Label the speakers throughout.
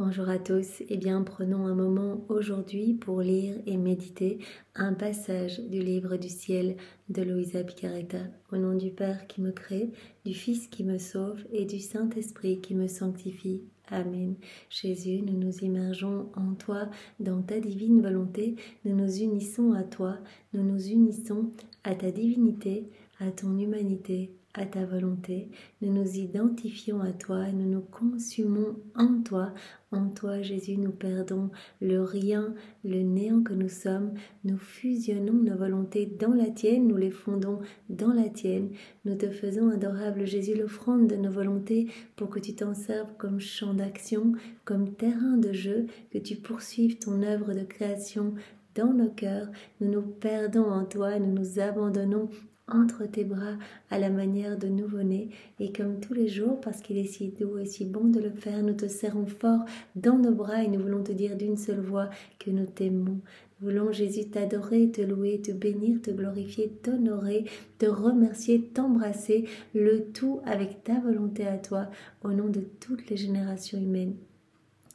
Speaker 1: Bonjour à tous, prenons un moment aujourd'hui pour lire et méditer un passage du livre du ciel de Luisa Picaretta. Au nom du Père qui me crée, du Fils qui me sauve et du Saint-Esprit qui me sanctifie. Amen. Jésus, nous nous immergeons en toi, dans ta divine volonté, nous nous unissons à toi, nous nous unissons à ta divinité, à ton humanité, à ta volonté. Nous nous identifions à toi, nous nous consumons en toi. En toi, Jésus, nous perdons le rien, le néant que nous sommes. Nous fusionnons nos volontés dans la tienne, nous les fondons dans la tienne. Nous te faisons, adorable Jésus, l'offrande de nos volontés pour que tu t'en serves comme champ d'action, comme terrain de jeu, que tu poursuives ton œuvre de création dans nos cœurs. Nous nous perdons en toi, nous nous abandonnons entre tes bras à la manière de nouveau-né, et comme tous les jours, parce qu'il est si doux et si bon de le faire, nous te serrons fort dans nos bras et nous voulons te dire d'une seule voix que nous t'aimons. Nous voulons, Jésus, t'adorer, te louer, te bénir, te glorifier, t'honorer, te remercier, t'embrasser, le tout avec ta volonté à toi, au nom de toutes les générations humaines.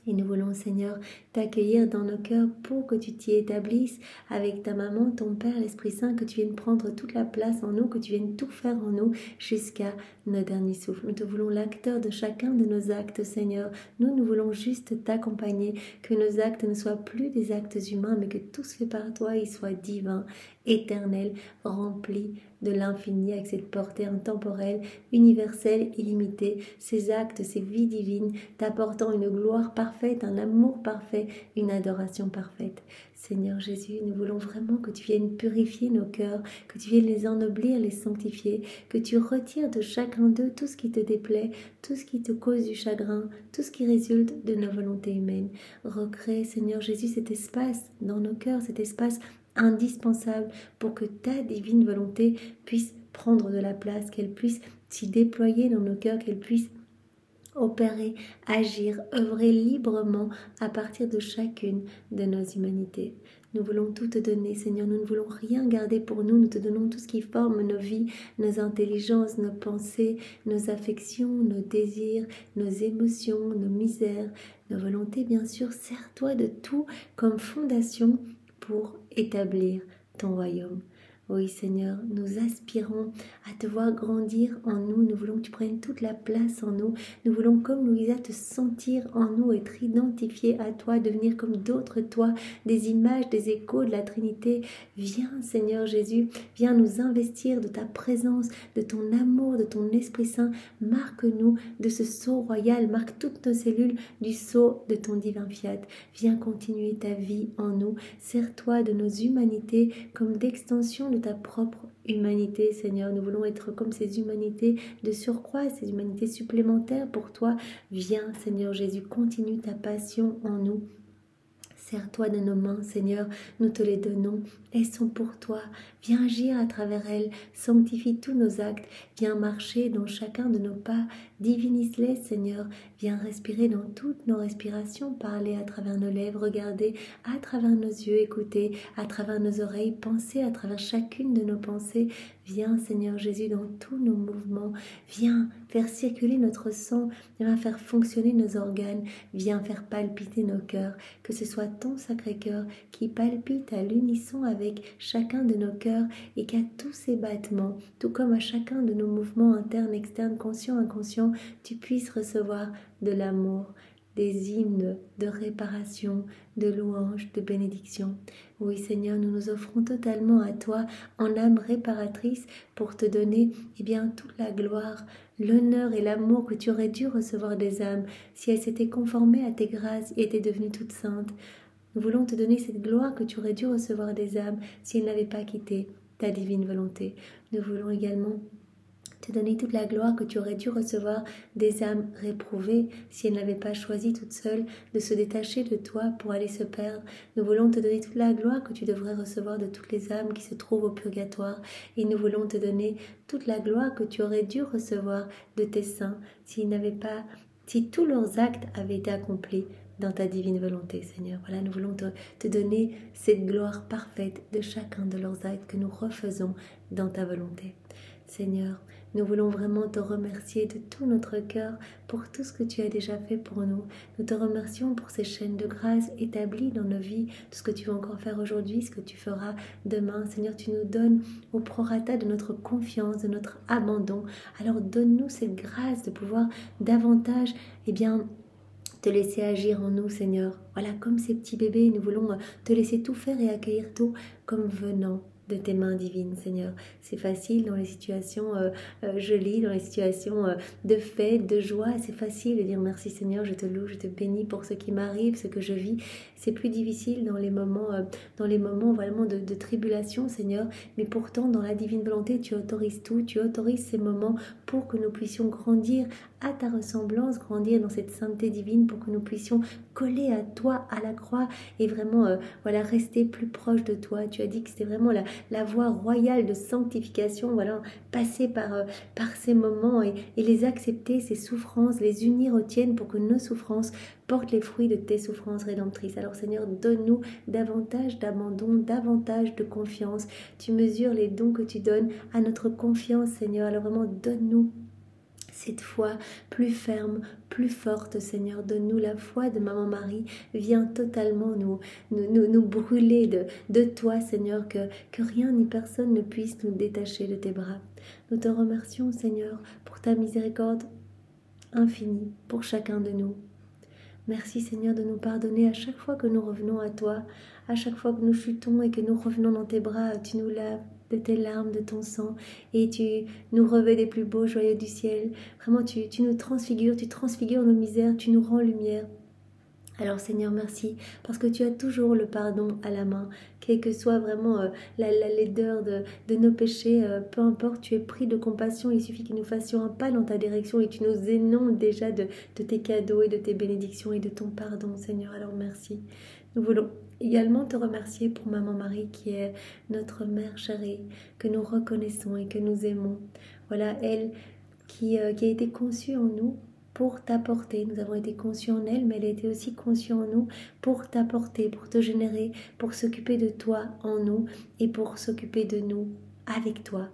Speaker 1: Et nous voulons, Seigneur, t'accueillir dans nos cœurs pour que tu t'y établisses avec ta maman, ton Père, l'Esprit Saint, que tu viennes prendre toute la place en nous, que tu viennes tout faire en nous jusqu'à nos derniers souffles. Nous te voulons l'acteur de chacun de nos actes, Seigneur. Nous voulons juste t'accompagner, que nos actes ne soient plus des actes humains, mais que tout se fait par toi, ils soient divins, éternels, remplis de l'infini avec cette portée intemporelle, universelle, illimitée, ces actes, ces vies divines, t'apportant une gloire parfaite, un amour parfait, une adoration parfaite. Seigneur Jésus, nous voulons vraiment que tu viennes purifier nos cœurs, que tu viennes les ennoblir, les sanctifier, que tu retires de chacun d'eux tout ce qui te déplaît, tout ce qui te cause du chagrin, tout ce qui résulte de nos volontés humaines. Recrée, Seigneur Jésus, cet espace dans nos cœurs, cet espace indispensable pour que ta divine volonté puisse prendre de la place, qu'elle puisse s'y déployer dans nos cœurs, qu'elle puisse opérer, agir, œuvrer librement à partir de chacune de nos humanités. Nous voulons tout te donner, Seigneur, nous ne voulons rien garder pour nous, nous te donnons tout ce qui forme nos vies, nos intelligences, nos pensées, nos affections, nos désirs, nos émotions, nos misères, nos volontés, bien sûr. Sers-toi de tout comme fondation pour établir ton royaume. Oui, Seigneur, nous aspirons à te voir grandir en nous. Nous voulons que tu prennes toute la place en nous. Nous voulons, comme Louisa, te sentir en nous, être identifiés à toi, devenir comme d'autres toi, des images, des échos de la Trinité. Viens, Seigneur Jésus, viens nous investir de ta présence, de ton amour, de ton Esprit Saint. Marque-nous de ce sceau royal, marque toutes nos cellules du sceau de ton divin fiat. Viens continuer ta vie en nous. Sers-toi de nos humanités comme d'extension de ta propre humanité, Seigneur. Nous voulons être comme ces humanités de surcroît, ces humanités supplémentaires pour toi. Viens, Seigneur Jésus, continue ta passion en nous. Sers-toi de nos mains, Seigneur, nous te les donnons. Elles sont pour toi. Viens agir à travers elles. Sanctifie tous nos actes. Viens marcher dans chacun de nos pas. Divinise-les, Seigneur. Viens respirer dans toutes nos respirations. Parler à travers nos lèvres. Regarder à travers nos yeux. Écouter à travers nos oreilles. Penser à travers chacune de nos pensées. Viens, Seigneur Jésus, dans tous nos mouvements. Viens faire circuler notre sang. Viens faire fonctionner nos organes. Viens faire palpiter nos cœurs. Que ce soit ton Sacré-Cœur qui palpite à l'unisson avec chacun de nos cœurs et qu'à tous ces battements, tout comme à chacun de nos mouvements internes, externes, conscients, inconscients, tu puisses recevoir de l'amour, des hymnes de réparation, de louange, de bénédiction. Oui, Seigneur, nous nous offrons totalement à toi en âme réparatrice pour te donner toute la gloire, l'honneur et l'amour que tu aurais dû recevoir des âmes si elles s'étaient conformées à tes grâces et étaient devenues toutes saintes. Nous voulons te donner cette gloire que tu aurais dû recevoir des âmes si elles n'avaient pas quitté ta divine volonté. Nous voulons également te donner toute la gloire que tu aurais dû recevoir des âmes réprouvées si elles n'avaient pas choisi toutes seules de se détacher de toi pour aller se perdre. Nous voulons te donner toute la gloire que tu devrais recevoir de toutes les âmes qui se trouvent au purgatoire. Et nous voulons te donner toute la gloire que tu aurais dû recevoir de tes saints si tous leurs actes avaient été accomplis dans ta divine volonté, Seigneur. Voilà, nous voulons te donner cette gloire parfaite de chacun de leurs actes que nous refaisons dans ta volonté. Seigneur, Nous voulons vraiment te remercier de tout notre cœur pour tout ce que tu as déjà fait pour nous. Nous te remercions pour ces chaînes de grâce établies dans nos vies, tout ce que tu vas encore faire aujourd'hui, ce que tu feras demain. Seigneur, tu nous donnes au prorata de notre confiance, de notre abandon. Alors donne-nous cette grâce de pouvoir davantage, te laisser agir en nous, Seigneur. Voilà, comme ces petits bébés, nous voulons te laisser tout faire et accueillir tout comme venant de tes mains divines, Seigneur. C'est facile dans les situations jolies, dans les situations de fête, de joie. C'est facile de dire merci, Seigneur, je te loue, je te bénis pour ce qui m'arrive, ce que je vis. C'est plus difficile dans les moments vraiment de tribulation, Seigneur. Mais pourtant, dans la divine volonté, tu autorises tout. Tu autorises ces moments pour que nous puissions grandir à ta ressemblance, grandir dans cette sainteté divine, pour que nous puissions coller à toi, à la croix, et vraiment rester plus proche de toi. Tu as dit que c'était vraiment la voie royale de sanctification, voilà, passer par ces moments et les accepter, ces souffrances, les unir aux tiennes pour que nos souffrances portent les fruits de tes souffrances rédemptrices. Alors Seigneur, donne-nous davantage d'abandon, davantage de confiance. Tu mesures les dons que tu donnes à notre confiance, Seigneur. Alors vraiment, donne-nous cette foi plus ferme, plus forte, Seigneur. Donne-nous la foi de Maman Marie. Viens totalement nous brûler de toi, Seigneur, que rien ni personne ne puisse nous détacher de tes bras. Nous te remercions, Seigneur, pour ta miséricorde infinie pour chacun de nous. Merci, Seigneur, de nous pardonner à chaque fois que nous revenons à toi, à chaque fois que nous chutons et que nous revenons dans tes bras. Tu nous laves de tes larmes, de ton sang, et tu nous revêts des plus beaux joyaux du ciel. Vraiment, tu nous transfigures, tu transfigures nos misères, tu nous rends lumière. Alors Seigneur, merci, parce que tu as toujours le pardon à la main, quelle que soit vraiment la laideur de nos péchés, peu importe, tu es pris de compassion, il suffit que nous fassions un pas dans ta direction et tu nous inondes déjà de tes cadeaux et de tes bénédictions et de ton pardon, Seigneur. Alors merci. Nous voulons également te remercier pour Maman Marie qui est notre mère chérie, que nous reconnaissons et que nous aimons. Voilà, elle qui a été conçue en nous pour t'apporter. Nous avons été conçus en elle, mais elle a été aussi conçue en nous pour t'apporter, pour te générer, pour s'occuper de toi en nous et pour s'occuper de nous avec toi.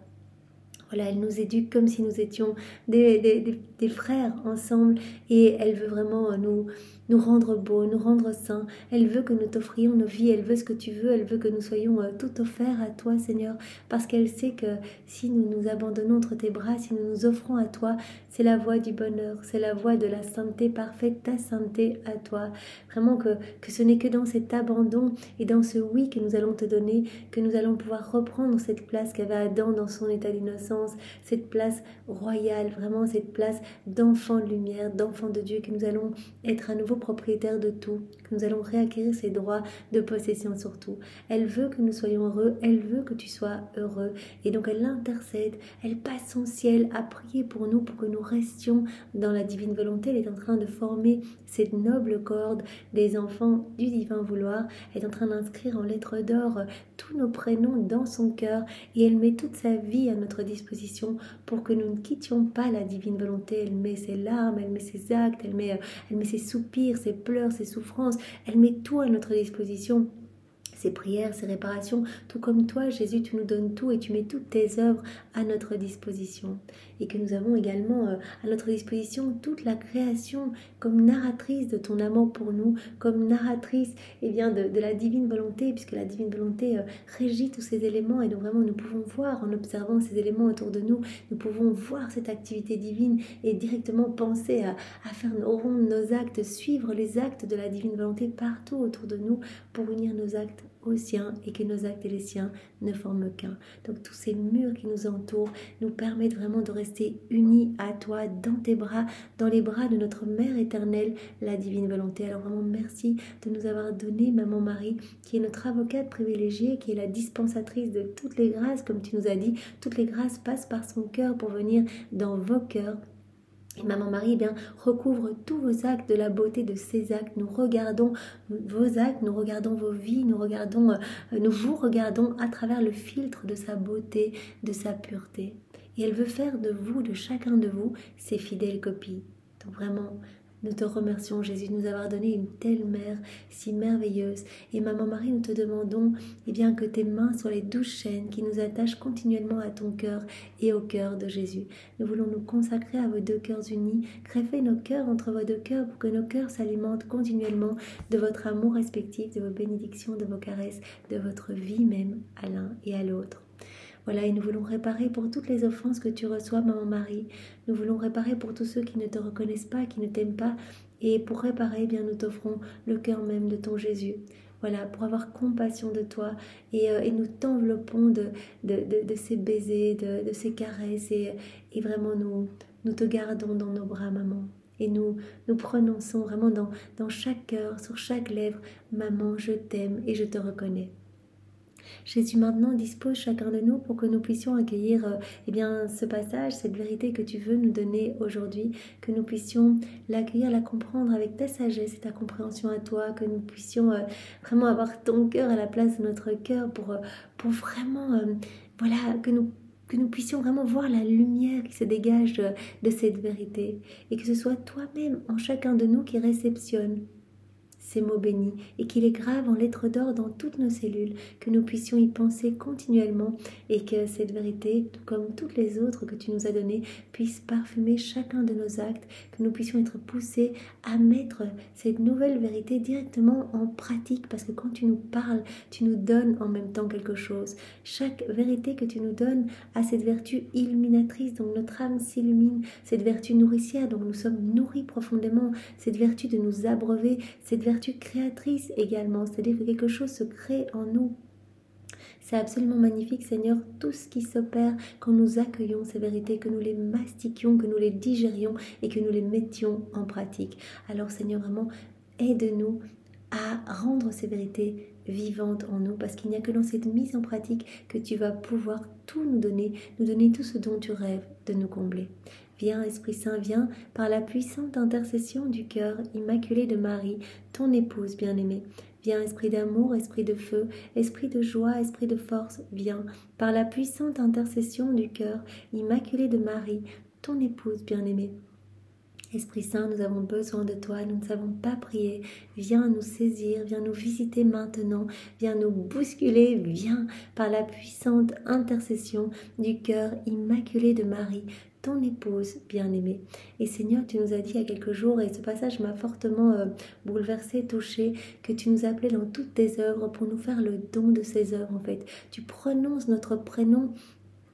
Speaker 1: Voilà, elle nous éduque comme si nous étions des frères ensemble, et elle veut vraiment nous rendre beaux, nous rendre saints. Elle veut que nous t'offrions nos vies, elle veut ce que tu veux, elle veut que nous soyons tout offerts à toi, Seigneur, parce qu'elle sait que si nous nous abandonnons entre tes bras, si nous nous offrons à toi, c'est la voie du bonheur, c'est la voie de la sainteté parfaite, ta sainteté à toi. Vraiment que ce n'est que dans cet abandon et dans ce oui que nous allons te donner, que nous allons pouvoir reprendre cette place qu'avait Adam dans son état d'innocence, cette place royale, vraiment cette place d'enfant de lumière, d'enfant de Dieu, que nous allons être à nouveau propriétaires de tout, que nous allons réacquérir ces droits de possession sur tout. Elle veut que nous soyons heureux, elle veut que tu sois heureux, et donc elle intercède, elle passe son ciel à prier pour nous, pour que nous restions dans la divine volonté. Elle est en train de former cette noble corde des enfants du divin vouloir. Elle est en train d'inscrire en lettres d'or tous nos prénoms dans son cœur, et elle met toute sa vie à notre disposition pour que nous ne quittions pas la divine volonté. Elle met ses larmes, elle met ses actes, elle met ses soupirs, ses pleurs, ses souffrances, elle met tout à notre disposition. Ses prières, ses réparations, tout comme toi, Jésus, tu nous donnes tout et tu mets toutes tes œuvres à notre disposition. Et que nous avons également à notre disposition toute la création comme narratrice de ton amour pour nous, comme narratrice de la divine volonté, puisque la divine volonté régit tous ces éléments, et donc vraiment nous pouvons voir en observant ces éléments autour de nous, nous pouvons voir cette activité divine et directement penser à faire nos actes, suivre les actes de la divine volonté partout autour de nous pour unir nos actes aux siens et que nos actes et les siens ne forment qu'un. Donc tous ces murs qui nous entourent nous permettent vraiment de rester unis à toi, dans tes bras, dans les bras de notre Mère éternelle, la divine volonté. Alors vraiment merci de nous avoir donné Maman Marie, qui est notre avocate privilégiée, qui est la dispensatrice de toutes les grâces, comme tu nous as dit, toutes les grâces passent par son cœur pour venir dans vos cœurs. Et Maman Marie recouvre tous vos actes de la beauté de ses actes. Nous regardons vos actes, nous regardons vos vies, nous vous regardons à travers le filtre de sa beauté, de sa pureté. Et elle veut faire de vous, de chacun de vous, ses fidèles copies. Donc vraiment, Nous te remercions, Jésus, de nous avoir donné une telle mère si merveilleuse. Et Maman Marie, nous te demandons bien, que tes mains soient les 12 chaînes qui nous attachent continuellement à ton cœur et au cœur de Jésus. Nous voulons nous consacrer à vos deux cœurs unis. Greffez nos cœurs entre vos deux cœurs pour que nos cœurs s'alimentent continuellement de votre amour respectif, de vos bénédictions, de vos caresses, de votre vie même à l'un et à l'autre. Voilà, et nous voulons réparer pour toutes les offenses que tu reçois, Maman Marie. Nous voulons réparer pour tous ceux qui ne te reconnaissent pas, qui ne t'aiment pas. Et pour réparer, bien, nous t'offrons le cœur même de ton Jésus. Voilà, pour avoir compassion de toi. Et nous t'enveloppons de ces baisers, de ces caresses. Et vraiment, nous te gardons dans nos bras, Maman. Et nous prononçons vraiment dans chaque cœur, sur chaque lèvre, Maman, je t'aime et je te reconnais. Jésus, maintenant dispose chacun de nous pour que nous puissions accueillir ce passage, cette vérité que tu veux nous donner aujourd'hui, que nous puissions l'accueillir, la comprendre avec ta sagesse et ta compréhension à toi, que nous puissions vraiment avoir ton cœur à la place de notre cœur pour vraiment, que nous puissions vraiment voir la lumière qui se dégage de cette vérité et que ce soit toi-même en chacun de nous qui réceptionne ces mots bénis et qu'il est grave en lettres d'or dans toutes nos cellules, que nous puissions y penser continuellement et que cette vérité, tout comme toutes les autres que tu nous as données, puisse parfumer chacun de nos actes, que nous puissions être poussés à mettre cette nouvelle vérité directement en pratique, parce que quand tu nous parles, tu nous donnes en même temps quelque chose. Chaque vérité que tu nous donnes a cette vertu illuminatrice, donc notre âme s'illumine, cette vertu nourricière, donc nous sommes nourris profondément, cette vertu de nous abreuver, cette vertu créatrice également, c'est-à-dire que quelque chose se crée en nous. C'est absolument magnifique, Seigneur, tout ce qui s'opère quand nous accueillons ces vérités, que nous les mastiquions, que nous les digérions et que nous les mettions en pratique. Alors, Seigneur, vraiment, aide-nous à rendre ces vérités vivantes en nous, parce qu'il n'y a que dans cette mise en pratique que tu vas pouvoir tout nous donner tout ce dont tu rêves de nous combler. Viens, Esprit Saint, viens par la puissante intercession du cœur immaculé de Marie, ton épouse bien-aimée. Viens, Esprit d'amour, Esprit de feu, Esprit de joie, Esprit de force, viens par la puissante intercession du cœur immaculé de Marie, ton épouse bien-aimée. Esprit Saint, nous avons besoin de toi, nous ne savons pas prier. Viens nous saisir, viens nous visiter maintenant, viens nous bousculer, viens par la puissante intercession du cœur immaculé de Marie, ton épouse bien-aimée. Et Seigneur, tu nous as dit il y a quelques jours, et ce passage m'a fortement bouleversée, touchée, que tu nous appelais dans toutes tes œuvres pour nous faire le don de ces œuvres en fait. Tu prononces notre prénom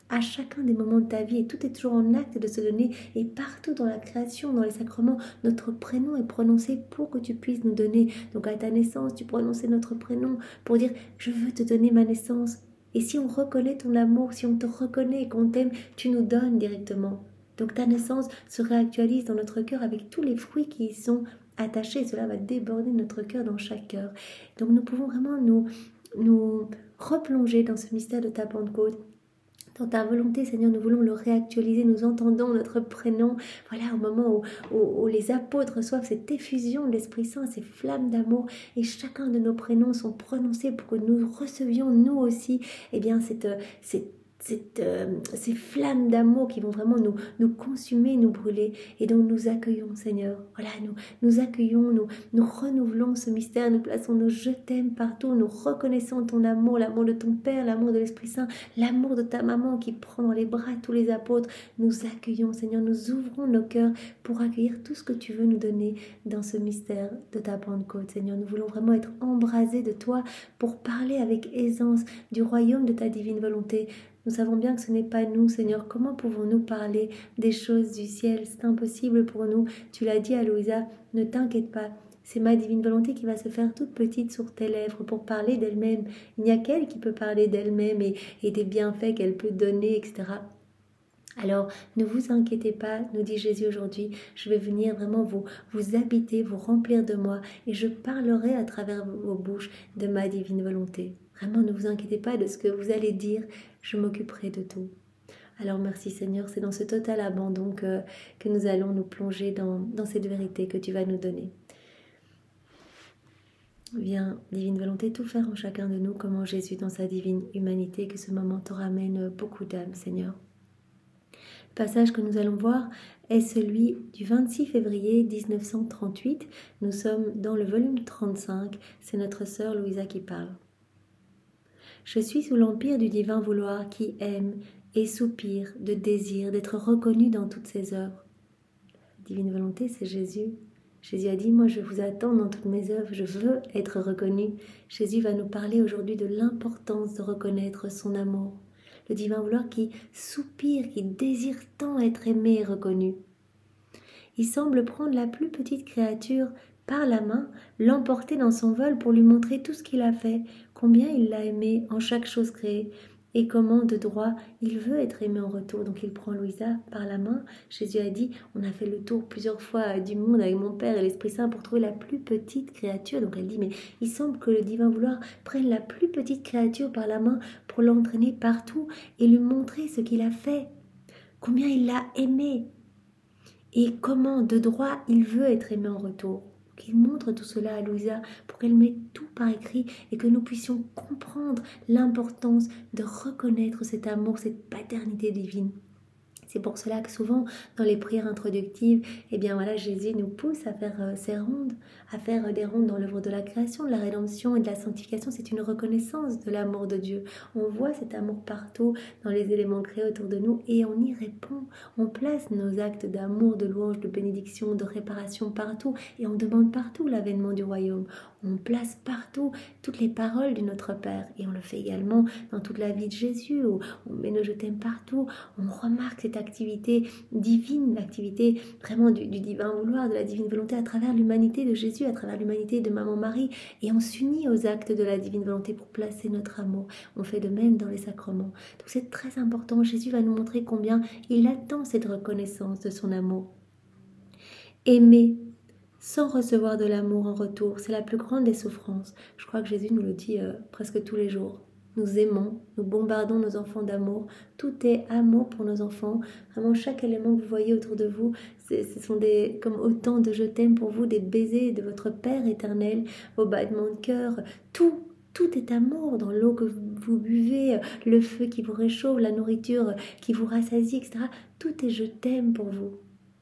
Speaker 1: à chacun des moments de ta vie, et tout est toujours en acte de se donner, et partout dans la création, dans les sacrements, notre prénom est prononcé pour que tu puisses nous donner. Donc à ta naissance, tu prononçais notre prénom pour dire « je veux te donner ma naissance ». Et si on reconnaît ton amour, si on te reconnaît et qu'on t'aime, tu nous donnes directement. Donc ta naissance se réactualise dans notre cœur avec tous les fruits qui y sont attachés. Cela va déborder notre cœur dans chaque cœur. Donc nous pouvons vraiment nous replonger dans ce mystère de ta Pentecôte. Dans ta volonté, Seigneur, nous voulons le réactualiser. Nous entendons notre prénom. Voilà, au moment où les apôtres reçoivent cette effusion de l'Esprit Saint, ces flammes d'amour, et chacun de nos prénoms sont prononcés pour que nous recevions, nous aussi, ces flammes d'amour qui vont vraiment nous consumer, nous brûler. Et donc nous accueillons, Seigneur. Voilà, nous accueillons, nous renouvelons ce mystère, nous plaçons nos je t'aime partout, nous reconnaissons ton amour, l'amour de ton Père, l'amour de l'Esprit Saint, l'amour de ta maman qui prend dans les bras tous les apôtres. Nous accueillons, Seigneur, nous ouvrons nos cœurs pour accueillir tout ce que tu veux nous donner dans ce mystère de ta Pentecôte, Seigneur. Nous voulons vraiment être embrasés de toi pour parler avec aisance du royaume de ta divine volonté. Nous savons bien que ce n'est pas nous, Seigneur. Comment pouvons-nous parler des choses du ciel? C'est impossible pour nous. Tu l'as dit à Louisa, ne t'inquiète pas. C'est ma divine volonté qui va se faire toute petite sur tes lèvres pour parler d'elle-même. Il n'y a qu'elle qui peut parler d'elle-même et des bienfaits qu'elle peut donner, etc. Alors, ne vous inquiétez pas, nous dit Jésus aujourd'hui, je vais venir vraiment vous habiter, vous remplir de moi, et je parlerai à travers vos bouches de ma divine volonté. Vraiment, ne vous inquiétez pas de ce que vous allez dire, je m'occuperai de tout. Alors merci Seigneur, c'est dans ce total abandon que nous allons nous plonger dans cette vérité que tu vas nous donner. Viens, divine volonté, tout faire en chacun de nous, comme en Jésus dans sa divine humanité, que ce moment te ramène beaucoup d'âmes, Seigneur. passage que nous allons voir est celui du 26 février 1938. Nous sommes dans le volume 35. C'est notre sœur Louisa qui parle. Je suis sous l'empire du divin vouloir qui aime et soupire de désir d'être reconnu dans toutes ses œuvres. La divine volonté, c'est Jésus. Jésus a dit, moi je vous attends dans toutes mes œuvres, je veux être reconnu. Jésus va nous parler aujourd'hui de l'importance de reconnaître son amour. Le divin vouloir qui soupire, qui désire tant être aimé et reconnu. Il semble prendre la plus petite créature par la main, l'emporter dans son vol pour lui montrer tout ce qu'il a fait, combien il l'a aimé en chaque chose créée, et comment de droit il veut être aimé en retour. Donc il prend Louisa par la main. Jésus a dit, on a fait le tour plusieurs fois du monde avec mon Père et l'Esprit Saint pour trouver la plus petite créature. Donc elle dit, mais il semble que le divin vouloir prenne la plus petite créature par la main pour l'entraîner partout et lui montrer ce qu'il a fait, combien il l'a aimé et comment de droit il veut être aimé en retour. Qu'il montre tout cela à Louisa pour qu'elle mette tout par écrit et que nous puissions comprendre l'importance de reconnaître cet amour, cette paternité divine. C'est pour cela que souvent, dans les prières introductives, Jésus nous pousse à faire ces rondes, à faire des rondes dans l'œuvre de la création, de la rédemption et de la sanctification. C'est une reconnaissance de l'amour de Dieu. On voit cet amour partout dans les éléments créés autour de nous et on y répond. On place nos actes d'amour, de louange, de bénédiction, de réparation partout et on demande partout l'avènement du royaume. On place partout toutes les paroles de notre Père et on le fait également dans toute la vie de Jésus où on met nos je t'aime partout, on remarque cette activité divine, l'activité vraiment du divin vouloir, de la divine volonté à travers l'humanité de Jésus, à travers l'humanité de Maman Marie et on s'unit aux actes de la divine volonté pour placer notre amour. On fait de même dans les sacrements. Donc c'est très important, Jésus va nous montrer combien il attend cette reconnaissance de son amour. Aimer sans recevoir de l'amour en retour, c'est la plus grande des souffrances. Je crois que Jésus nous le dit presque tous les jours. Nous aimons, nous bombardons nos enfants d'amour. Tout est amour pour nos enfants. Vraiment, chaque élément que vous voyez autour de vous, ce sont comme autant de je t'aime pour vous, des baisers de votre Père éternel, vos battements de cœur. Tout est amour dans l'eau que vous buvez, le feu qui vous réchauffe, la nourriture qui vous rassasie, etc. Tout est je t'aime pour vous.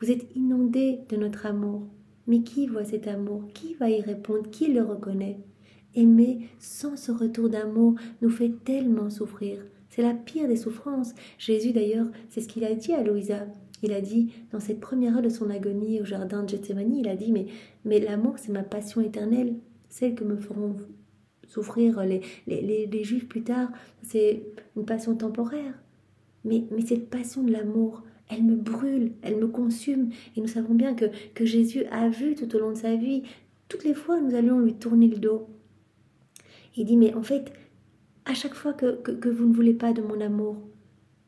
Speaker 1: Vous êtes inondés de notre amour. Mais qui voit cet amour? Qui va y répondre? Qui le reconnaît? Aimer sans ce retour d'amour nous fait tellement souffrir. C'est la pire des souffrances. Jésus d'ailleurs, c'est ce qu'il a dit à Louisa. Il a dit, dans cette première heure de son agonie au jardin de Gethsémani, il a dit, mais l'amour c'est ma passion éternelle, celle que me feront souffrir les Juifs plus tard, c'est une passion temporaire. Mais cette passion de l'amour, elle me brûle, elle me consume. Et nous savons bien que Jésus a vu tout au long de sa vie, toutes les fois nous allions lui tourner le dos. Il dit, mais en fait, à chaque fois que vous ne voulez pas de mon amour,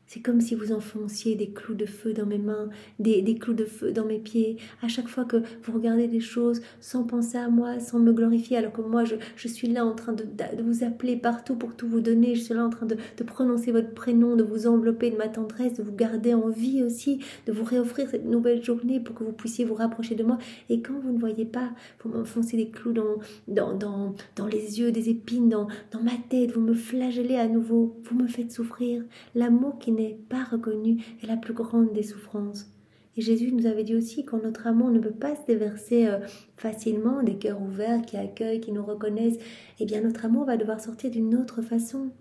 Speaker 1: c'est comme si vous enfonciez des clous de feu dans mes mains, des clous de feu dans mes pieds. À chaque fois que vous regardez des choses sans penser à moi, sans me glorifier, alors que moi, je suis là en train de vous appeler partout pour tout vous donner. Je suis là en train de prononcer votre prénom, de vous envelopper de ma tendresse, de vous garder en vie aussi, de vous réoffrir cette nouvelle journée pour que vous puissiez vous rapprocher de moi. Et quand vous ne voyez pas, vous m'enfoncez des clous dans les yeux, des épines dans ma tête, vous me flagellez à nouveau, vous me faites souffrir. L'amour qui n'est pas reconnu est la plus grande des souffrances. Et Jésus nous avait dit aussi quand notre amour ne peut pas se déverser facilement, des cœurs ouverts qui accueillent, qui nous reconnaissent, eh bien notre amour va devoir sortir d'une autre façon.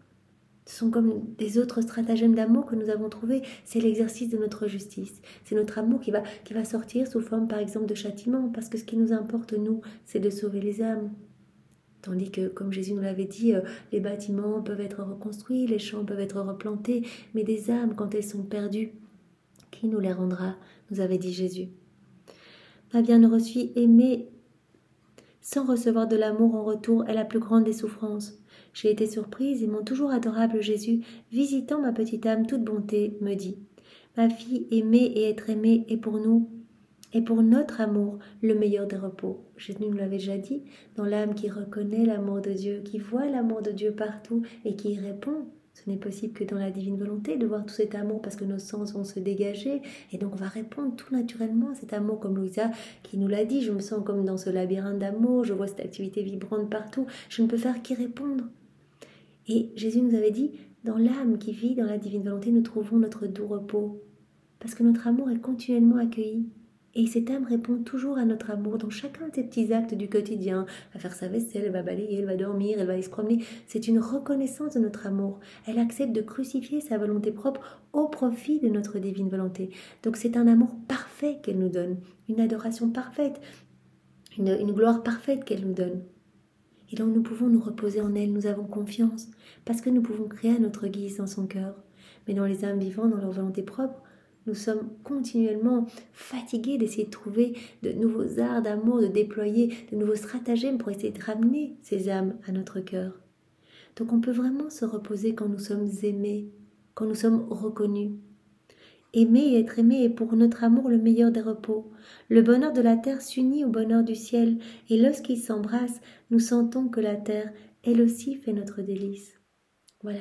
Speaker 1: Ce sont comme des autres stratagèmes d'amour que nous avons trouvés. C'est l'exercice de notre justice. C'est notre amour qui va sortir sous forme par exemple de châtiment, parce que ce qui nous importe nous, c'est de sauver les âmes. Tandis que, comme Jésus nous l'avait dit, les bâtiments peuvent être reconstruits, les champs peuvent être replantés, mais des âmes, quand elles sont perdues, qui nous les rendra, nous avait dit Jésus. Ma bienheureuse fille, aimer sans recevoir de l'amour en retour est la plus grande des souffrances. J'ai été surprise et mon toujours adorable Jésus, visitant ma petite âme toute bonté, me dit « Ma fille, aimer et être aimée est pour nous et pour notre amour, le meilleur des repos. » Jésus nous l'avait déjà dit, dans l'âme qui reconnaît l'amour de Dieu, qui voit l'amour de Dieu partout et qui y répond. Ce n'est possible que dans la divine volonté de voir tout cet amour parce que nos sens vont se dégager et donc on va répondre tout naturellement à cet amour comme Louisa qui nous l'a dit. Je me sens comme dans ce labyrinthe d'amour, je vois cette activité vibrante partout, je ne peux faire qu'y répondre. Et Jésus nous avait dit, dans l'âme qui vit dans la divine volonté, nous trouvons notre doux repos. Parce que notre amour est continuellement accueilli. Et cette âme répond toujours à notre amour dans chacun de ces petits actes du quotidien. Elle va faire sa vaisselle, elle va balayer, elle va dormir, elle va aller se promener. C'est une reconnaissance de notre amour. Elle accepte de crucifier sa volonté propre au profit de notre divine volonté. Donc c'est un amour parfait qu'elle nous donne, une adoration parfaite, une gloire parfaite qu'elle nous donne. Et donc nous pouvons nous reposer en elle, nous avons confiance, parce que nous pouvons créer à notre guise dans son cœur. Mais dans les âmes vivantes, dans leur volonté propre, nous sommes continuellement fatigués d'essayer de trouver de nouveaux arts d'amour, de déployer de nouveaux stratagèmes pour essayer de ramener ces âmes à notre cœur. Donc on peut vraiment se reposer quand nous sommes aimés, quand nous sommes reconnus. Aimer et être aimé est pour notre amour le meilleur des repos. Le bonheur de la terre s'unit au bonheur du ciel, et lorsqu'ils s'embrassent, nous sentons que la terre, elle aussi, fait notre délice. Voilà,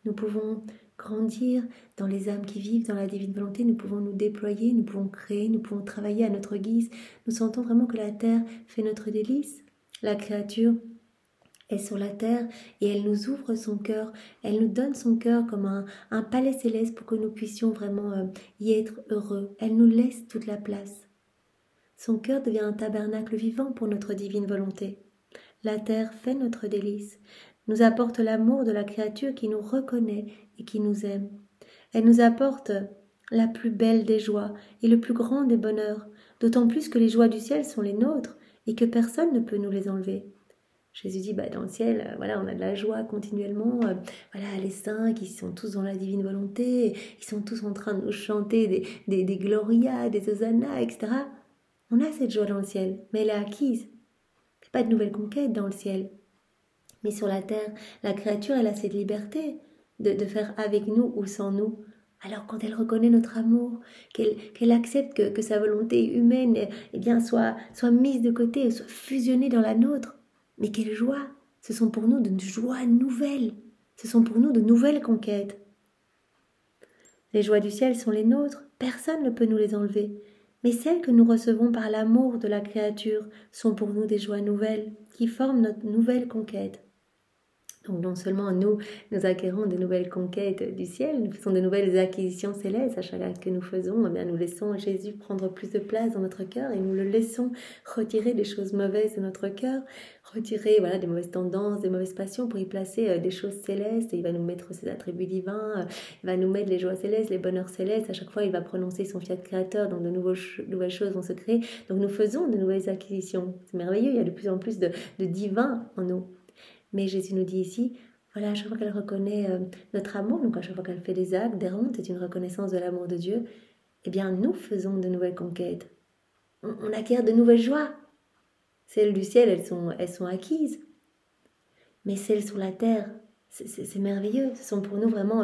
Speaker 1: nous pouvons grandir dans les âmes qui vivent dans la divine volonté, nous pouvons nous déployer, nous pouvons créer, nous pouvons travailler à notre guise. Nous sentons vraiment que la terre fait notre délice. La créature est sur la terre et elle nous ouvre son cœur, elle nous donne son cœur comme un palais céleste pour que nous puissions vraiment y être heureux. Elle nous laisse toute la place. Son cœur devient un tabernacle vivant pour notre divine volonté. La terre fait notre délice, nous apporte l'amour de la créature qui nous reconnaît et qui nous aime. Elle nous apporte la plus belle des joies et le plus grand des bonheurs, d'autant plus que les joies du ciel sont les nôtres et que personne ne peut nous les enlever. Jésus dit, dans le ciel, voilà, on a de la joie continuellement, voilà, les saints qui sont tous dans la divine volonté, ils sont tous en train de nous chanter des glorias, des hosannas, etc. On a cette joie dans le ciel, mais elle est acquise. Il n'y a pas de nouvelle conquête dans le ciel. Mais sur la terre, la créature, elle a cette liberté de faire avec nous ou sans nous. Alors quand elle reconnaît notre amour, qu'elle accepte que sa volonté humaine soit mise de côté, soit fusionnée dans la nôtre, mais quelle joie! Ce sont pour nous de joies nouvelles. Ce sont pour nous de nouvelles conquêtes. Les joies du ciel sont les nôtres, personne ne peut nous les enlever. Mais celles que nous recevons par l'amour de la créature sont pour nous des joies nouvelles, qui forment notre nouvelle conquête. Donc non seulement nous acquérons de nouvelles conquêtes du ciel, nous faisons de nouvelles acquisitions célestes à chaque acte que nous faisons, nous laissons Jésus prendre plus de place dans notre cœur et nous le laissons retirer des choses mauvaises de notre cœur, retirer des mauvaises tendances, des mauvaises passions pour y placer des choses célestes. Et il va nous mettre ses attributs divins, il va nous mettre les joies célestes, les bonheurs célestes. À chaque fois, il va prononcer son fiat créateur, donc de nouvelles choses vont se créer. Donc nous faisons de nouvelles acquisitions. C'est merveilleux, il y a de plus en plus de divin en nous. Mais Jésus nous dit ici, voilà, à chaque fois qu'elle reconnaît notre amour, donc à chaque fois qu'elle fait des actes, des rondes, c'est une reconnaissance de l'amour de Dieu, nous faisons de nouvelles conquêtes. On acquiert de nouvelles joies. Celles du ciel, elles sont acquises. Mais celles sur la terre, c'est merveilleux. Ce sont pour nous vraiment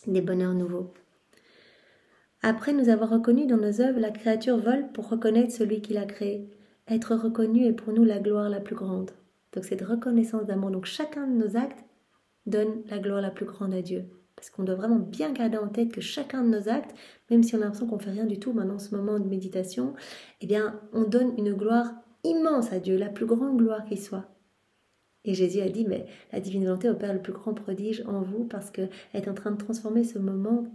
Speaker 1: des bonheurs nouveaux. Après nous avoir reconnus dans nos œuvres, la créature vole pour reconnaître celui qui l'a créée. Être reconnu est pour nous la gloire la plus grande. Donc cette reconnaissance d'amour, donc chacun de nos actes donne la gloire la plus grande à Dieu. Parce qu'on doit vraiment bien garder en tête que chacun de nos actes, même si on a l'impression qu'on ne fait rien du tout maintenant en ce moment de méditation, on donne une gloire immense à Dieu, la plus grande gloire qui soit. Et Jésus a dit, mais la divine volonté opère le plus grand prodige en vous parce qu'elle est en train de transformer ce moment,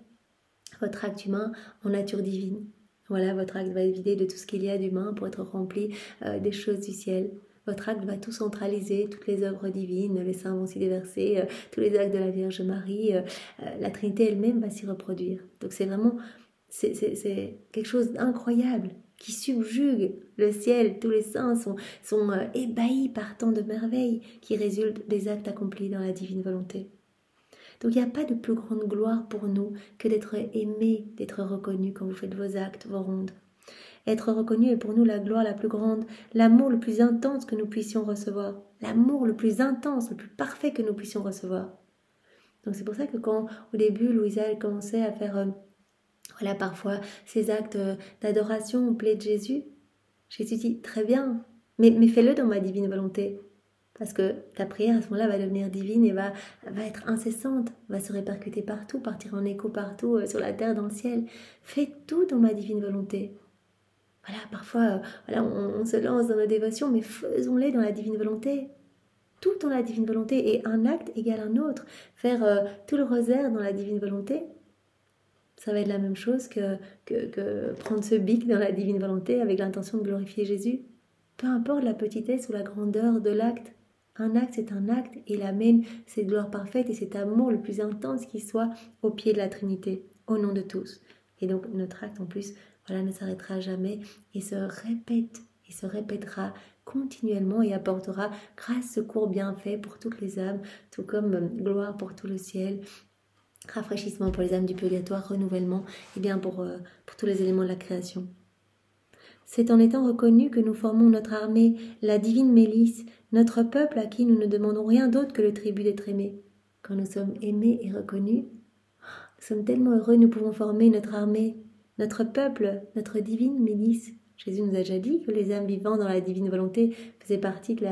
Speaker 1: votre acte humain, en nature divine. Voilà, votre acte va être vidé de tout ce qu'il y a d'humain pour être rempli des choses du ciel. Votre acte va tout centraliser, toutes les œuvres divines, les saints vont s'y déverser, tous les actes de la Vierge Marie, la Trinité elle-même va s'y reproduire. Donc c'est vraiment, c'est quelque chose d'incroyable qui subjugue le ciel. Tous les saints sont ébahis par tant de merveilles qui résultent des actes accomplis dans la divine volonté. Donc il n'y a pas de plus grande gloire pour nous que d'être aimés, d'être reconnus quand vous faites vos actes, vos rondes. Être reconnu est pour nous la gloire la plus grande, l'amour le plus intense que nous puissions recevoir, l'amour le plus intense, le plus parfait que nous puissions recevoir. Donc c'est pour ça que quand au début Louisa elle commençait à faire parfois ces actes d'adoration au pied de Jésus, Jésus dit très bien, mais fais-le dans ma divine volonté. Parce que ta prière à ce moment-là va devenir divine et va être incessante, va se répercuter partout, partir en écho partout, sur la terre, dans le ciel. Fais tout dans ma divine volonté. Voilà, parfois, on se lance dans nos dévotions, mais faisons-les dans la divine volonté. Tout dans la divine volonté, et un acte égale un autre. Faire tout le rosaire dans la divine volonté, Ça va être la même chose que prendre ce bic dans la divine volonté avec l'intention de glorifier Jésus. Peu importe la petitesse ou la grandeur de l'acte, un acte c'est un acte et il amène cette gloire parfaite et cet amour le plus intense qui soit au pied de la Trinité, au nom de tous. Et donc notre acte en plus, voilà, ne s'arrêtera jamais et se répète et se répétera continuellement et apportera grâce, secours, bienfait pour toutes les âmes, tout comme gloire pour tout le ciel, rafraîchissement pour les âmes du purgatoire, renouvellement, et bien pour tous les éléments de la création. C'est en étant reconnus que nous formons notre armée, la divine Mélice, notre peuple à qui nous ne demandons rien d'autre que le tribut d'être aimé. Quand nous sommes aimés et reconnus, nous sommes tellement heureux, nous pouvons former notre armée, notre peuple, notre divine Mélice. Jésus nous a déjà dit que les âmes vivant dans la divine volonté faisaient partie de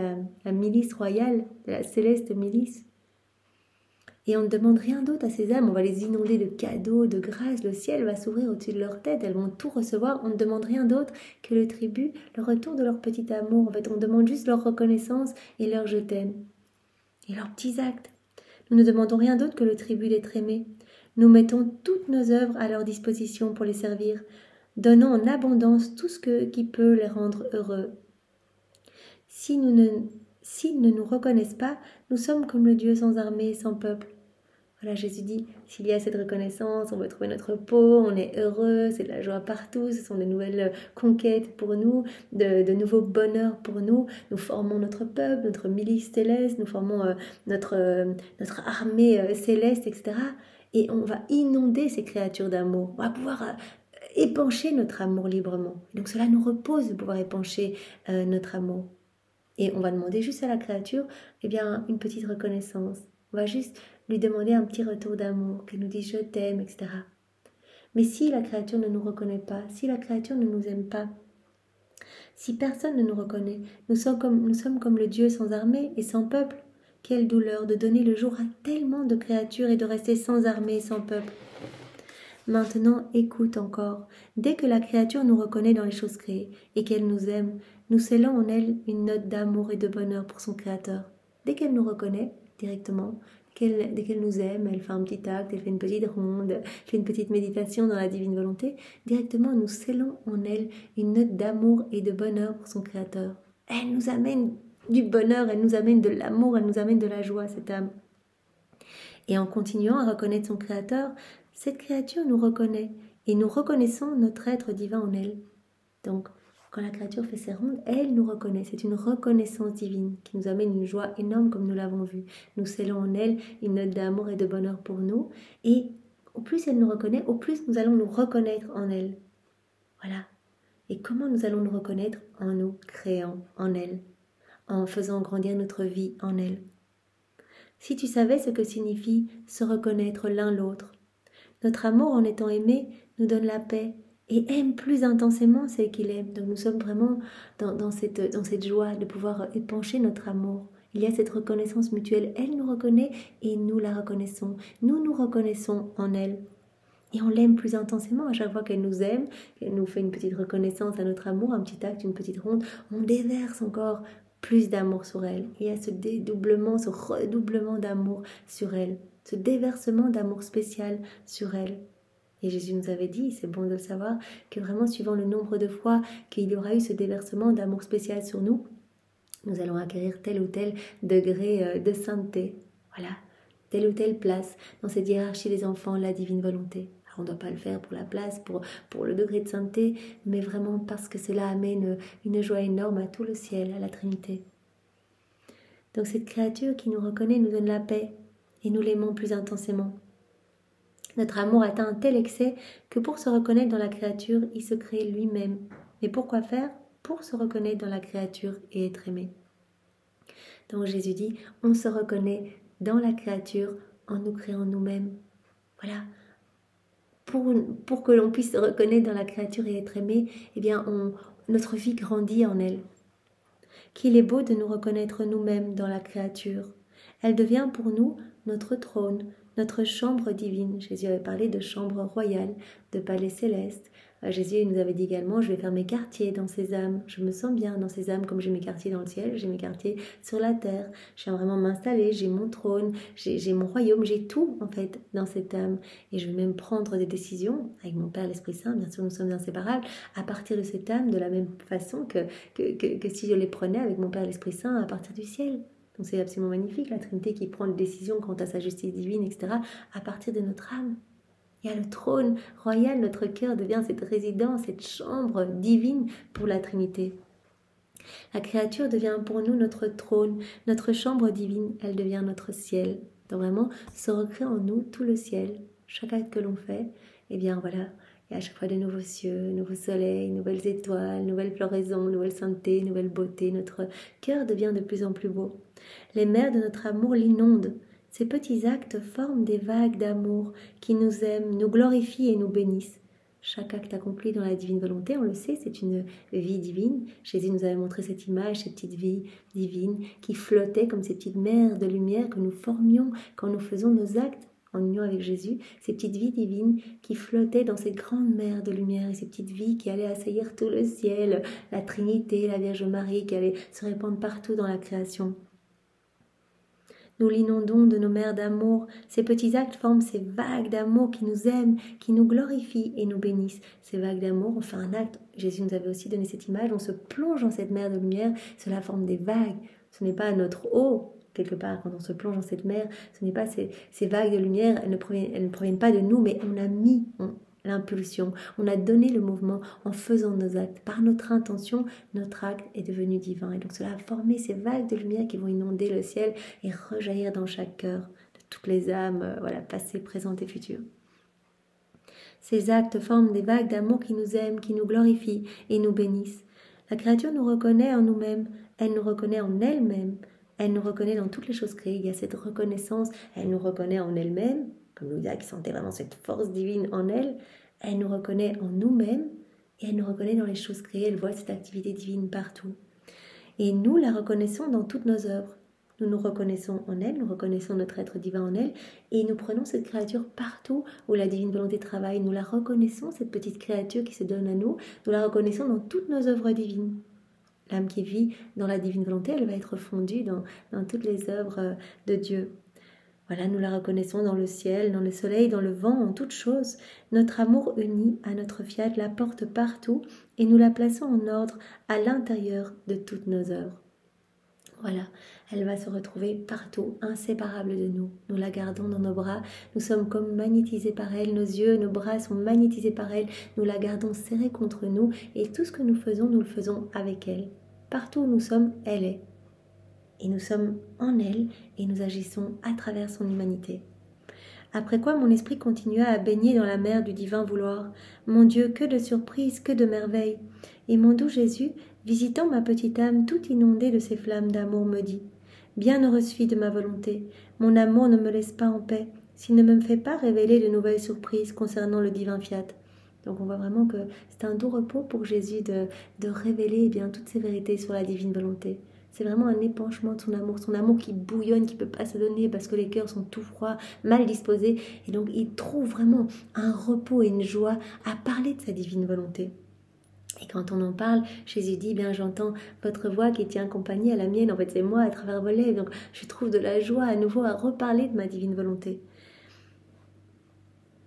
Speaker 1: la milice royale, de la céleste milice. Et on ne demande rien d'autre à ces âmes, on va les inonder de cadeaux, de grâces, le ciel va s'ouvrir au-dessus de leur tête, elles vont tout recevoir, on ne demande rien d'autre que le tribut, le retour de leur petit amour. En fait, on demande juste leur reconnaissance et leur je t'aime. Et leurs petits actes. Nous ne demandons rien d'autre que le tribut d'être aimé. Nous mettons toutes nos œuvres à leur disposition pour les servir, donnant en abondance tout ce qui peut les rendre heureux. S'ils ne nous reconnaissent pas, nous sommes comme le Dieu sans armée et sans peuple. Voilà, Jésus dit, s'il y a cette reconnaissance, on va trouver notre repos, on est heureux, c'est de la joie partout, ce sont de nouvelles conquêtes pour nous, de nouveaux bonheurs pour nous. Nous formons notre peuple, notre milice céleste, nous formons notre armée céleste, etc. Et on va inonder ces créatures d'amour. On va pouvoir épancher notre amour librement. Donc cela nous repose de pouvoir épancher notre amour. Et on va demander juste à la créature, eh bien, une petite reconnaissance. On va juste lui demander un petit retour d'amour, qu'elle nous dise « je t'aime », etc. Mais si la créature ne nous reconnaît pas, si la créature ne nous aime pas, si personne ne nous reconnaît, nous sommes comme le Dieu sans armée et sans peuple. Quelle douleur de donner le jour à tellement de créatures et de rester sans armée et sans peuple. Maintenant, écoute encore. Dès que la créature nous reconnaît dans les choses créées et qu'elle nous aime, nous scellons en elle une note d'amour et de bonheur pour son Créateur. Dès qu'elle nous reconnaît directement, dès qu'elle nous aime, elle fait un petit acte, elle fait une petite ronde, elle fait une petite méditation dans la divine volonté, directement nous scellons en elle une note d'amour et de bonheur pour son Créateur. Elle nous amène du bonheur, elle nous amène de l'amour, elle nous amène de la joie, cette âme. Et en continuant à reconnaître son Créateur, cette créature nous reconnaît et nous reconnaissons notre être divin en elle. Donc, quand la créature fait ses rondes, elle nous reconnaît. C'est une reconnaissance divine qui nous amène une joie énorme comme nous l'avons vu. Nous scellons en elle une note d'amour et de bonheur pour nous. Et au plus elle nous reconnaît, au plus nous allons nous reconnaître en elle. Voilà. Et comment nous allons nous reconnaître? En nous créant en elle, en faisant grandir notre vie en elle. Si tu savais ce que signifie se reconnaître l'un l'autre, notre amour en étant aimé nous donne la paix et aime plus intensément celle qu'il aime. Donc nous sommes vraiment dans cette joie de pouvoir épancher notre amour. Il y a cette reconnaissance mutuelle. Elle nous reconnaît et nous la reconnaissons. Nous nous reconnaissons en elle. Et on l'aime plus intensément à chaque fois qu'elle nous aime, qu'elle nous fait une petite reconnaissance à notre amour, un petit acte, une petite ronde. On déverse encore plus d'amour sur elle. Il y a ce dédoublement, ce redoublement d'amour sur elle. Ce déversement d'amour spécial sur elle. Et Jésus nous avait dit, c'est bon de le savoir, que vraiment suivant le nombre de fois qu'il y aura eu ce déversement d'amour spécial sur nous, nous allons acquérir tel ou tel degré de sainteté. Voilà, telle ou telle place dans cette hiérarchie des enfants, la divine volonté. Alors on ne doit pas le faire pour la place, pour le degré de sainteté, mais vraiment parce que cela amène une joie énorme à tout le ciel, à la Trinité. Donc cette créature qui nous reconnaît nous donne la paix et nous l'aimons plus intensément. Notre amour atteint un tel excès que pour se reconnaître dans la créature, il se crée lui-même. Mais pourquoi faire? Pour se reconnaître dans la créature et être aimé. Donc Jésus dit, on se reconnaît dans la créature en nous créant nous-mêmes. Voilà. Pour que l'on puisse se reconnaître dans la créature et être aimé, eh bien, notre vie grandit en elle. Qu'il est beau de nous reconnaître nous-mêmes dans la créature. Elle devient pour nous notre trône, notre chambre divine. Jésus avait parlé de chambre royale, de palais céleste, Jésus nous avait dit également, je vais faire mes quartiers dans ces âmes. Je me sens bien dans ces âmes comme j'ai mes quartiers dans le ciel, j'ai mes quartiers sur la terre. Je vais vraiment m'installer, j'ai mon trône, j'ai mon royaume, j'ai tout en fait dans cette âme. Et je vais même prendre des décisions avec mon Père l'Esprit Saint, bien sûr nous sommes inséparables, à partir de cette âme de la même façon que si je les prenais avec mon Père l'Esprit Saint à partir du ciel. Donc c'est absolument magnifique, la Trinité qui prend des décisions quant à sa justice divine, etc., à partir de notre âme. Et à le trône royal, notre cœur devient cette résidence, cette chambre divine pour la Trinité. La créature devient pour nous notre trône, notre chambre divine, elle devient notre ciel. Donc vraiment, se recrée en nous tout le ciel. Chaque acte que l'on fait, eh bien voilà, il y a à chaque fois de nouveaux cieux, nouveaux soleils, nouvelles étoiles, nouvelles floraisons, nouvelle sainteté, nouvelle beauté. Notre cœur devient de plus en plus beau. Les mers de notre amour l'inondent. Ces petits actes forment des vagues d'amour qui nous aiment, nous glorifient et nous bénissent. Chaque acte accompli dans la divine volonté, on le sait, c'est une vie divine. Jésus nous avait montré cette image, cette petite vie divine qui flottait comme ces petites mers de lumière que nous formions quand nous faisons nos actes en union avec Jésus. Ces petites vies divines qui flottaient dans cette grande mer de lumière et ces petites vies qui allaient assaillir tout le ciel, la Trinité, la Vierge Marie qui allait se répandre partout dans la création. Nous l'inondons de nos mers d'amour. Ces petits actes forment ces vagues d'amour qui nous aiment, qui nous glorifient et nous bénissent. Ces vagues d'amour, on fait un acte. Jésus nous avait aussi donné cette image. On se plonge dans cette mer de lumière. Cela forme des vagues. Ce n'est pas notre eau, quelque part, quand on se plonge dans cette mer. Ce n'est pas ces vagues de lumière. Elles ne proviennent pas de nous, mais on a mis l'impulsion. On a donné le mouvement en faisant nos actes. Par notre intention, notre acte est devenu divin. Et donc cela a formé ces vagues de lumière qui vont inonder le ciel et rejaillir dans chaque cœur de toutes les âmes, passées, présentes et futures. Ces actes forment des vagues d'amour qui nous aiment, qui nous glorifient et nous bénissent. La créature nous reconnaît en nous-mêmes, elle nous reconnaît en elle-même, elle nous reconnaît dans toutes les choses créées. Il y a cette reconnaissance, elle nous reconnaît en elle-même, comme Louisa qui sentait vraiment cette force divine en elle. Elle nous reconnaît en nous-mêmes et elle nous reconnaît dans les choses créées. Elle voit cette activité divine partout. Et nous la reconnaissons dans toutes nos œuvres. Nous nous reconnaissons en elle, nous reconnaissons notre être divin en elle et nous prenons cette créature partout où la divine volonté travaille. Nous la reconnaissons, cette petite créature qui se donne à nous. Nous la reconnaissons dans toutes nos œuvres divines. L'âme qui vit dans la divine volonté, elle va être fondue dans toutes les œuvres de Dieu. Voilà, nous la reconnaissons dans le ciel, dans le soleil, dans le vent, en toutes choses. Notre amour uni à notre fiat la porte partout et nous la plaçons en ordre à l'intérieur de toutes nos œuvres. Voilà, elle va se retrouver partout, inséparable de nous. Nous la gardons dans nos bras, nous sommes comme magnétisés par elle, nos yeux, nos bras sont magnétisés par elle, nous la gardons serrée contre nous et tout ce que nous le faisons avec elle. Partout où nous sommes, elle est. Et nous sommes en elle et nous agissons à travers son humanité. Après quoi mon esprit continua à baigner dans la mer du divin vouloir. Mon Dieu, que de surprises, que de merveilles. Et mon doux Jésus, visitant ma petite âme toute inondée de ces flammes d'amour, me dit « Bienheureuse fille de ma volonté, mon amour ne me laisse pas en paix, s'il ne me fait pas révéler de nouvelles surprises concernant le divin fiat. » Donc on voit vraiment que c'est un doux repos pour Jésus de révéler toutes ces vérités sur la divine volonté. C'est vraiment un épanchement de son amour qui bouillonne, qui ne peut pas se donner parce que les cœurs sont tout froids, mal disposés. Et donc il trouve vraiment un repos et une joie à parler de sa divine volonté. Et quand on en parle, Jésus dit, j'entends votre voix qui tient compagnie à la mienne. En fait, c'est moi à travers vos lèvres. Donc je trouve de la joie à nouveau à reparler de ma divine volonté.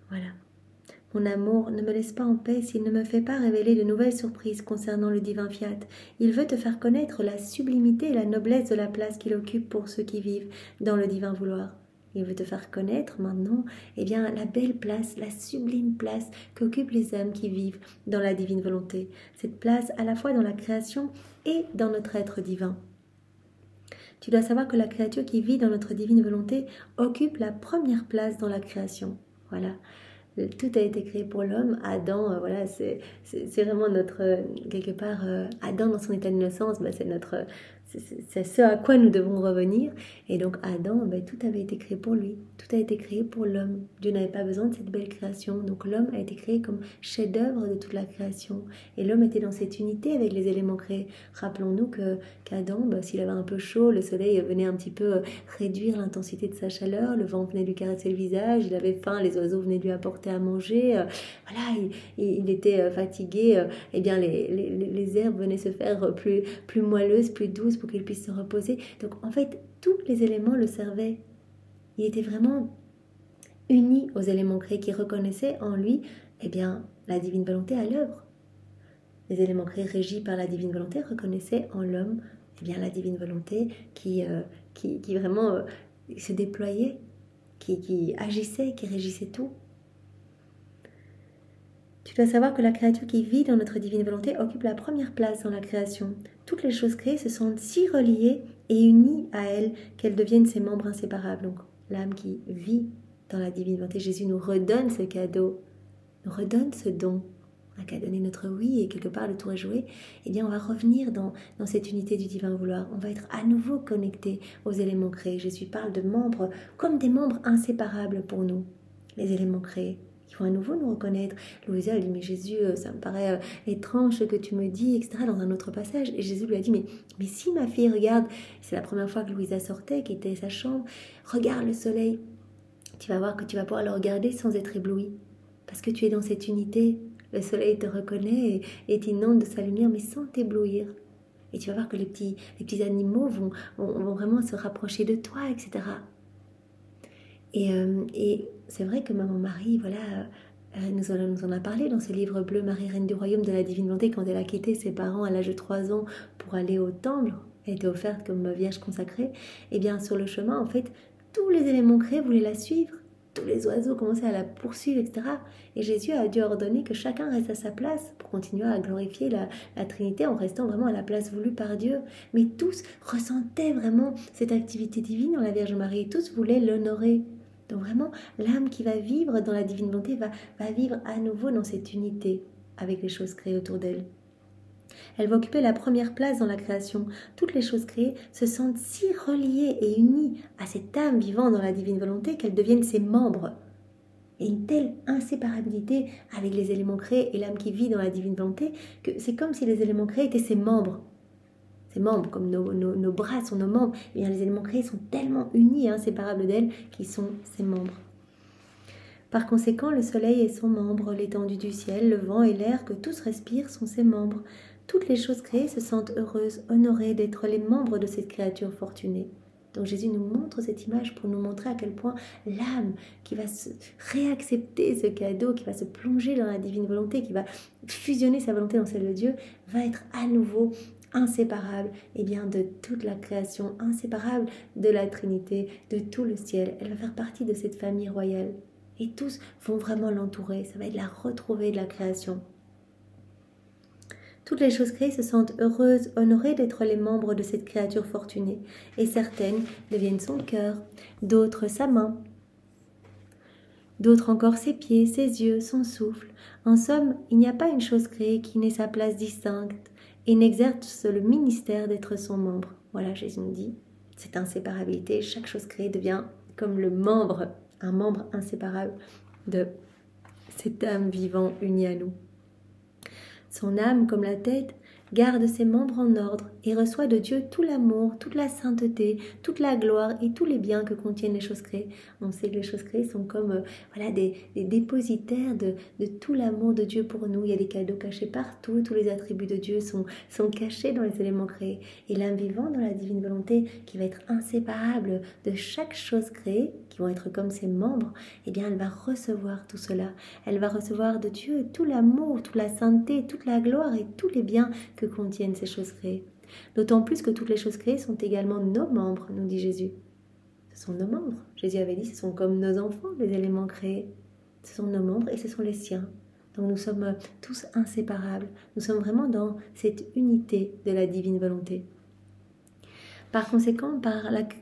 Speaker 1: Voilà. Mon amour ne me laisse pas en paix s'il ne me fait pas révéler de nouvelles surprises concernant le divin fiat. Il veut te faire connaître la sublimité et la noblesse de la place qu'il occupe pour ceux qui vivent dans le divin vouloir. Il veut te faire connaître maintenant la belle place, la sublime place qu'occupent les âmes qui vivent dans la divine volonté. Cette place à la fois dans la création et dans notre être divin. Tu dois savoir que la créature qui vit dans notre divine volonté occupe la première place dans la création. Voilà. Tout a été créé pour l'homme. Adam, c'est vraiment notre, quelque part, Adam dans son état d'innocence, c'est ce à quoi nous devons revenir. Et donc Adam, tout avait été créé pour lui, tout a été créé pour l'homme. Dieu n'avait pas besoin de cette belle création, donc l'homme a été créé comme chef-d'œuvre de toute la création. Et l'homme était dans cette unité avec les éléments créés. Rappelons-nous qu'Adam, s'il avait un peu chaud, le soleil venait un petit peu réduire l'intensité de sa chaleur, le vent venait lui caresser le visage, il avait faim, les oiseaux venaient lui apporter à manger, voilà, il était fatigué, eh bien les herbes venaient se faire plus moelleuses, plus douces pour qu'il puisse se reposer. Donc en fait, tous les éléments le servaient. Il était vraiment uni aux éléments créés qui reconnaissaient en lui, eh bien, la divine volonté à l'œuvre. Les éléments créés régis par la divine volonté reconnaissaient en l'homme, eh bien, la divine volonté qui vraiment se déployait, qui agissait, qui régissait tout. Tu dois savoir que la créature qui vit dans notre divine volonté occupe la première place dans la création. Toutes les choses créées se sentent si reliées et unies à elle qu'elles deviennent ses membres inséparables. Donc l'âme qui vit dans la divine volonté, Jésus nous redonne ce cadeau, nous redonne ce don. On n'a qu'à donner notre oui et quelque part le tour est joué. Eh bien on va revenir dans cette unité du divin vouloir. On va être à nouveau connecté aux éléments créés. Jésus parle de membres comme des membres inséparables pour nous, les éléments créés. Il faut à nouveau nous reconnaître. Louisa, elle dit, mais Jésus, ça me paraît étrange ce que tu me dis, etc. dans un autre passage. Et Jésus lui a dit, mais si ma fille, regarde, c'est la première fois que Louisa sortait, qui était sa chambre, regarde le soleil. Tu vas voir que tu vas pouvoir le regarder sans être ébloui. Parce que tu es dans cette unité. Le soleil te reconnaît et t'inonde de sa lumière, mais sans t'éblouir. Et tu vas voir que les petits animaux vont vraiment se rapprocher de toi, etc. Et c'est vrai que Maman Marie, voilà, nous en a parlé dans ce livre bleu, Marie, Reine du Royaume de la Divine Volonté, quand elle a quitté ses parents à l'âge de 3 ans pour aller au temple, elle était offerte comme vierge consacrée. Et bien sur le chemin, en fait, tous les éléments créés voulaient la suivre, tous les oiseaux commençaient à la poursuivre, etc. Et Jésus a dû ordonner que chacun reste à sa place pour continuer à glorifier la Trinité en restant vraiment à la place voulue par Dieu. Mais tous ressentaient vraiment cette activité divine en la Vierge Marie, tous voulaient l'honorer. Donc vraiment, l'âme qui va vivre dans la divine volonté va vivre à nouveau dans cette unité avec les choses créées autour d'elle. Elle va occuper la première place dans la création. Toutes les choses créées se sentent si reliées et unies à cette âme vivant dans la divine volonté qu'elles deviennent ses membres. Et une telle inséparabilité avec les éléments créés et l'âme qui vit dans la divine volonté que c'est comme si les éléments créés étaient ses membres. Ses membres, comme nos bras sont nos membres, et bien les éléments créés sont tellement unis et inséparables d'elle qu'ils sont ses membres. Par conséquent, le soleil est son membre, l'étendue du ciel, le vent et l'air que tous respirent sont ses membres. Toutes les choses créées se sentent heureuses, honorées d'être les membres de cette créature fortunée. Donc Jésus nous montre cette image pour nous montrer à quel point l'âme qui va se réaccepter ce cadeau, qui va se plonger dans la divine volonté, qui va fusionner sa volonté dans celle de Dieu, va être à nouveau inséparable de toute la création, inséparable de la Trinité, de tout le ciel. Elle va faire partie de cette famille royale. Et tous vont vraiment l'entourer. Ça va être la retrouvée de la création. Toutes les choses créées se sentent heureuses, honorées d'être les membres de cette créature fortunée. Et certaines deviennent son cœur, d'autres sa main, d'autres encore ses pieds, ses yeux, son souffle. En somme, il n'y a pas une chose créée qui n'ait sa place distincte et n'exerce le ministère d'être son membre. Voilà, Jésus nous dit, cette inséparabilité, chaque chose créée devient comme le membre, un membre inséparable de cette âme vivant unie à nous. Son âme, comme la tête, garde ses membres en ordre et reçoit de Dieu tout l'amour, toute la sainteté, toute la gloire et tous les biens que contiennent les choses créées. On sait que les choses créées sont comme des dépositaires de tout l'amour de Dieu pour nous. Il y a des cadeaux cachés partout, tous les attributs de Dieu sont cachés dans les éléments créés. Et l'âme vivant dans la divine volonté, qui va être inséparable de chaque chose créée, qui vont être comme ses membres, eh bien elle va recevoir tout cela. Elle va recevoir de Dieu tout l'amour, toute la sainteté, toute la gloire et tous les biens que contiennent ces choses créées. D'autant plus que toutes les choses créées sont également nos membres, nous dit Jésus. Ce sont nos membres. Jésus avait dit, ce sont comme nos enfants, les éléments créés. Ce sont nos membres et ce sont les siens. Donc nous sommes tous inséparables. Nous sommes vraiment dans cette unité de la divine volonté. Par conséquent,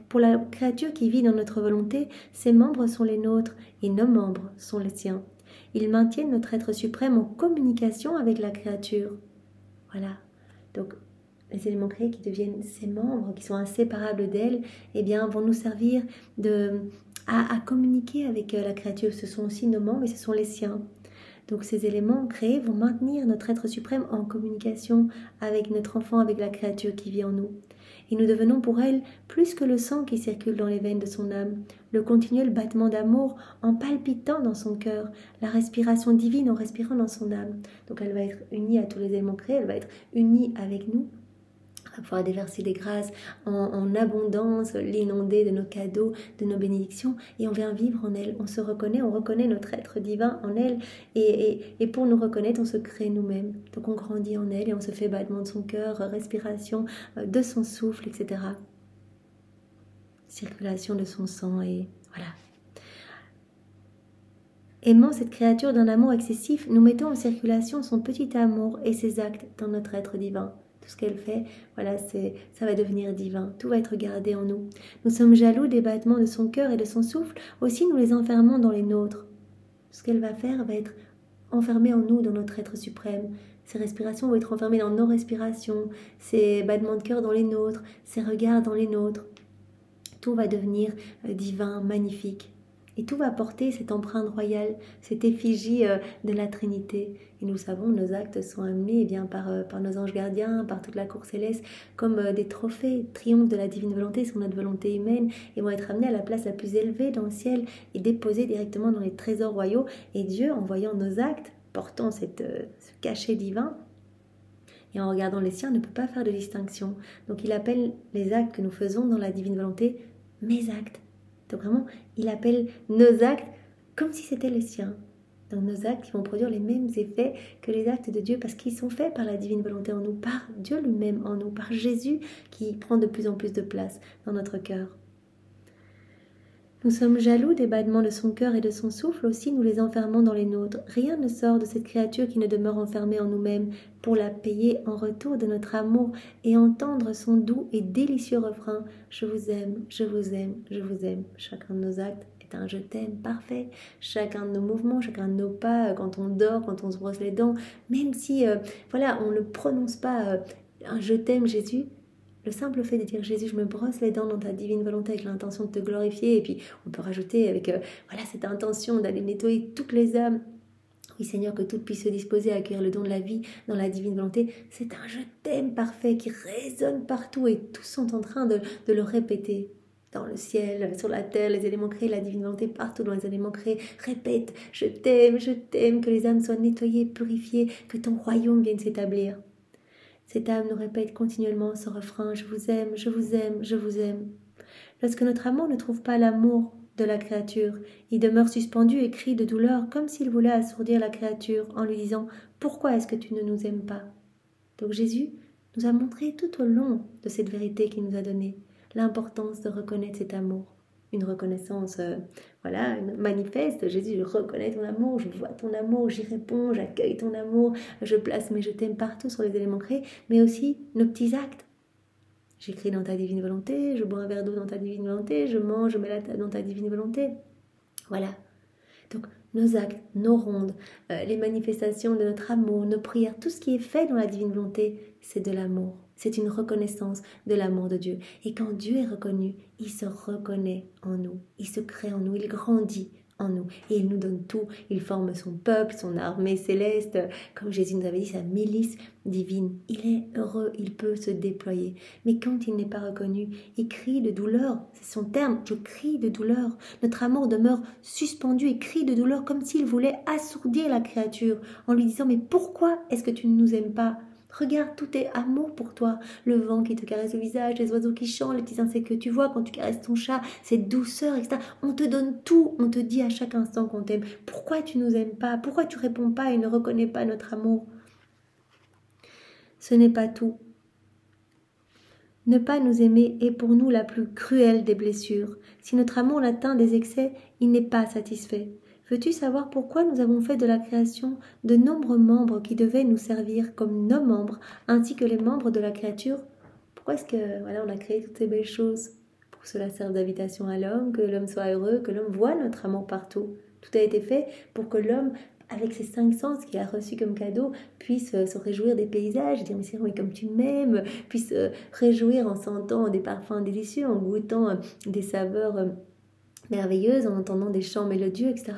Speaker 1: pour la créature qui vit dans notre volonté, ses membres sont les nôtres et nos membres sont les siens. Ils maintiennent notre être suprême en communication avec la créature. Voilà. Donc, les éléments créés qui deviennent ses membres, qui sont inséparables d'elle, eh bien, vont nous servir à communiquer avec la créature. Ce sont aussi nos membres et ce sont les siens. Donc ces éléments créés vont maintenir notre être suprême en communication avec notre enfant, avec la créature qui vit en nous. Et nous devenons pour elle plus que le sang qui circule dans les veines de son âme, le continuel battement d'amour en palpitant dans son cœur, la respiration divine en respirant dans son âme. Donc elle va être unie à tous les éléments créés, elle va être unie avec nous. On va pouvoir déverser des grâces en abondance, l'inonder de nos cadeaux, de nos bénédictions, et on vient vivre en elle. On se reconnaît, on reconnaît notre être divin en elle, et pour nous reconnaître, on se crée nous-mêmes. Donc on grandit en elle et on se fait battement de son cœur, respiration de son souffle, etc. Circulation de son sang, et voilà. Aimant cette créature d'un amour excessif, nous mettons en circulation son petit amour et ses actes dans notre être divin. Tout ce qu'elle fait, voilà, ça va devenir divin. Tout va être gardé en nous. Nous sommes jaloux des battements de son cœur et de son souffle. Aussi, nous les enfermons dans les nôtres. Ce qu'elle va faire va être enfermé en nous, dans notre être suprême. Ses respirations vont être enfermées dans nos respirations. Ses battements de cœur dans les nôtres. Ses regards dans les nôtres. Tout va devenir divin, magnifique. Et tout va porter cette empreinte royale, cette effigie de la Trinité. Et nous savons, nos actes sont amenés par nos anges gardiens, par toute la cour céleste, comme des trophées, triomphes de la divine volonté sur notre volonté humaine, et vont être amenés à la place la plus élevée dans le ciel et déposés directement dans les trésors royaux. Et Dieu, en voyant nos actes, portant ce cachet divin, et en regardant les siens, ne peut pas faire de distinction. Donc il appelle les actes que nous faisons dans la divine volonté « mes actes ». Donc vraiment, il appelle nos actes comme si c'était les siens. Donc nos actes qui vont produire les mêmes effets que les actes de Dieu parce qu'ils sont faits par la divine volonté en nous, par Dieu lui-même en nous, par Jésus qui prend de plus en plus de place dans notre cœur. Nous sommes jaloux des battements de son cœur et de son souffle, aussi nous les enfermons dans les nôtres. Rien ne sort de cette créature qui ne demeure enfermée en nous-mêmes pour la payer en retour de notre amour et entendre son doux et délicieux refrain « Je vous aime, je vous aime, je vous aime ». Chacun de nos actes est un « je t'aime » parfait. Chacun de nos mouvements, chacun de nos pas, quand on dort, quand on se brosse les dents, même si on ne prononce pas un « je t'aime Jésus », le simple fait de dire « Jésus, je me brosse les dents dans ta divine volonté avec l'intention de te glorifier » et puis on peut rajouter avec cette intention d'aller nettoyer toutes les âmes. Oui Seigneur, que toutes puissent se disposer à accueillir le don de la vie dans la divine volonté. C'est un « je t'aime » parfait qui résonne partout et tous sont en train de le répéter. Dans le ciel, sur la terre, les éléments créés, la divine volonté partout dans les éléments créés. Répète « je t'aime, que les âmes soient nettoyées, purifiées, que ton royaume vienne s'établir ». Cette âme nous répète continuellement ce refrain « Je vous aime, je vous aime, je vous aime ». Lorsque notre amour ne trouve pas l'amour de la créature, il demeure suspendu et crie de douleur comme s'il voulait assourdir la créature en lui disant « Pourquoi est-ce que tu ne nous aimes pas ?» Donc Jésus nous a montré tout au long de cette vérité qu'il nous a donnée l'importance de reconnaître cet amour. Une reconnaissance manifeste. Jésus, je reconnais ton amour, je vois ton amour, j'y réponds, j'accueille ton amour, je place mes je t'aime partout sur les éléments créés, mais aussi nos petits actes. J'écris dans ta divine volonté, je bois un verre d'eau dans ta divine volonté, je mange, je mets la table dans ta divine volonté. Voilà. Donc, nos actes, nos rondes, les manifestations de notre amour, nos prières, tout ce qui est fait dans la divine volonté, c'est de l'amour. C'est une reconnaissance de l'amour de Dieu. Et quand Dieu est reconnu, il se reconnaît en nous, il se crée en nous, il grandit en nous. Et il nous donne tout. Il forme son peuple, son armée céleste, comme Jésus nous avait dit, sa milice divine. Il est heureux, il peut se déployer. Mais quand il n'est pas reconnu, il crie de douleur. C'est son terme, je crie de douleur. Notre amour demeure suspendu et crie de douleur comme s'il voulait assourdir la créature en lui disant « Mais pourquoi est-ce que tu ne nous aimes pas ?» Regarde, tout est amour pour toi. Le vent qui te caresse le visage, les oiseaux qui chantent, les petits insectes que tu vois quand tu caresses ton chat, cette douceur, etc. On te donne tout, on te dit à chaque instant qu'on t'aime. Pourquoi tu nous aimes pas? Pourquoi tu réponds pas et ne reconnais pas notre amour? Ce n'est pas tout. Ne pas nous aimer est pour nous la plus cruelle des blessures. Si notre amour atteint des excès, il n'est pas satisfait. Veux-tu savoir pourquoi nous avons fait de la création de nombreux membres qui devaient nous servir comme nos membres, ainsi que les membres de la créature? Pourquoi est-ce que on a créé toutes ces belles choses? Pour que cela serve d'invitation à l'homme, que l'homme soit heureux, que l'homme voit notre amour partout. Tout a été fait pour que l'homme avec ses 5 sens qu'il a reçus comme cadeau, puisse se réjouir des paysages, dire mais Seigneur, mais comme tu m'aimes, puisse se réjouir en sentant des parfums délicieux, en goûtant des saveurs merveilleuses, en entendant des chants mélodieux, etc.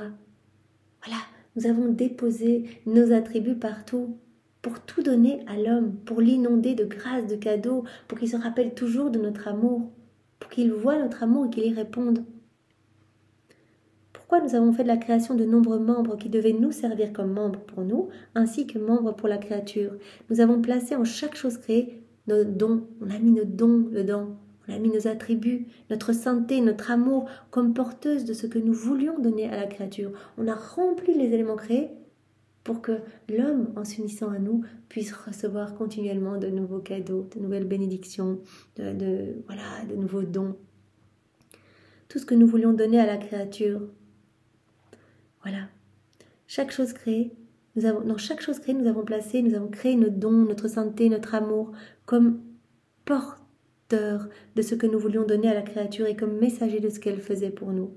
Speaker 1: Voilà, nous avons déposé nos attributs partout pour tout donner à l'homme, pour l'inonder de grâce, de cadeaux, pour qu'il se rappelle toujours de notre amour, pour qu'il voie notre amour et qu'il y réponde. Pourquoi nous avons fait de la création de nombreux membres qui devaient nous servir comme membres pour nous, ainsi que membres pour la créature. Nous avons placé en chaque chose créée nos dons, on a mis nos dons dedans. On a mis nos attributs, notre sainteté, notre amour comme porteuse de ce que nous voulions donner à la créature. On a rempli les éléments créés pour que l'homme, en s'unissant à nous, puisse recevoir continuellement de nouveaux cadeaux, de nouvelles bénédictions, de nouveaux dons. Tout ce que nous voulions donner à la créature. Voilà. Chaque chose créée, dans chaque chose créée, nous avons créé nos dons, notre sainteté, notre amour comme porteurs de ce que nous voulions donner à la créature et comme messagers de ce qu'elle faisait pour nous.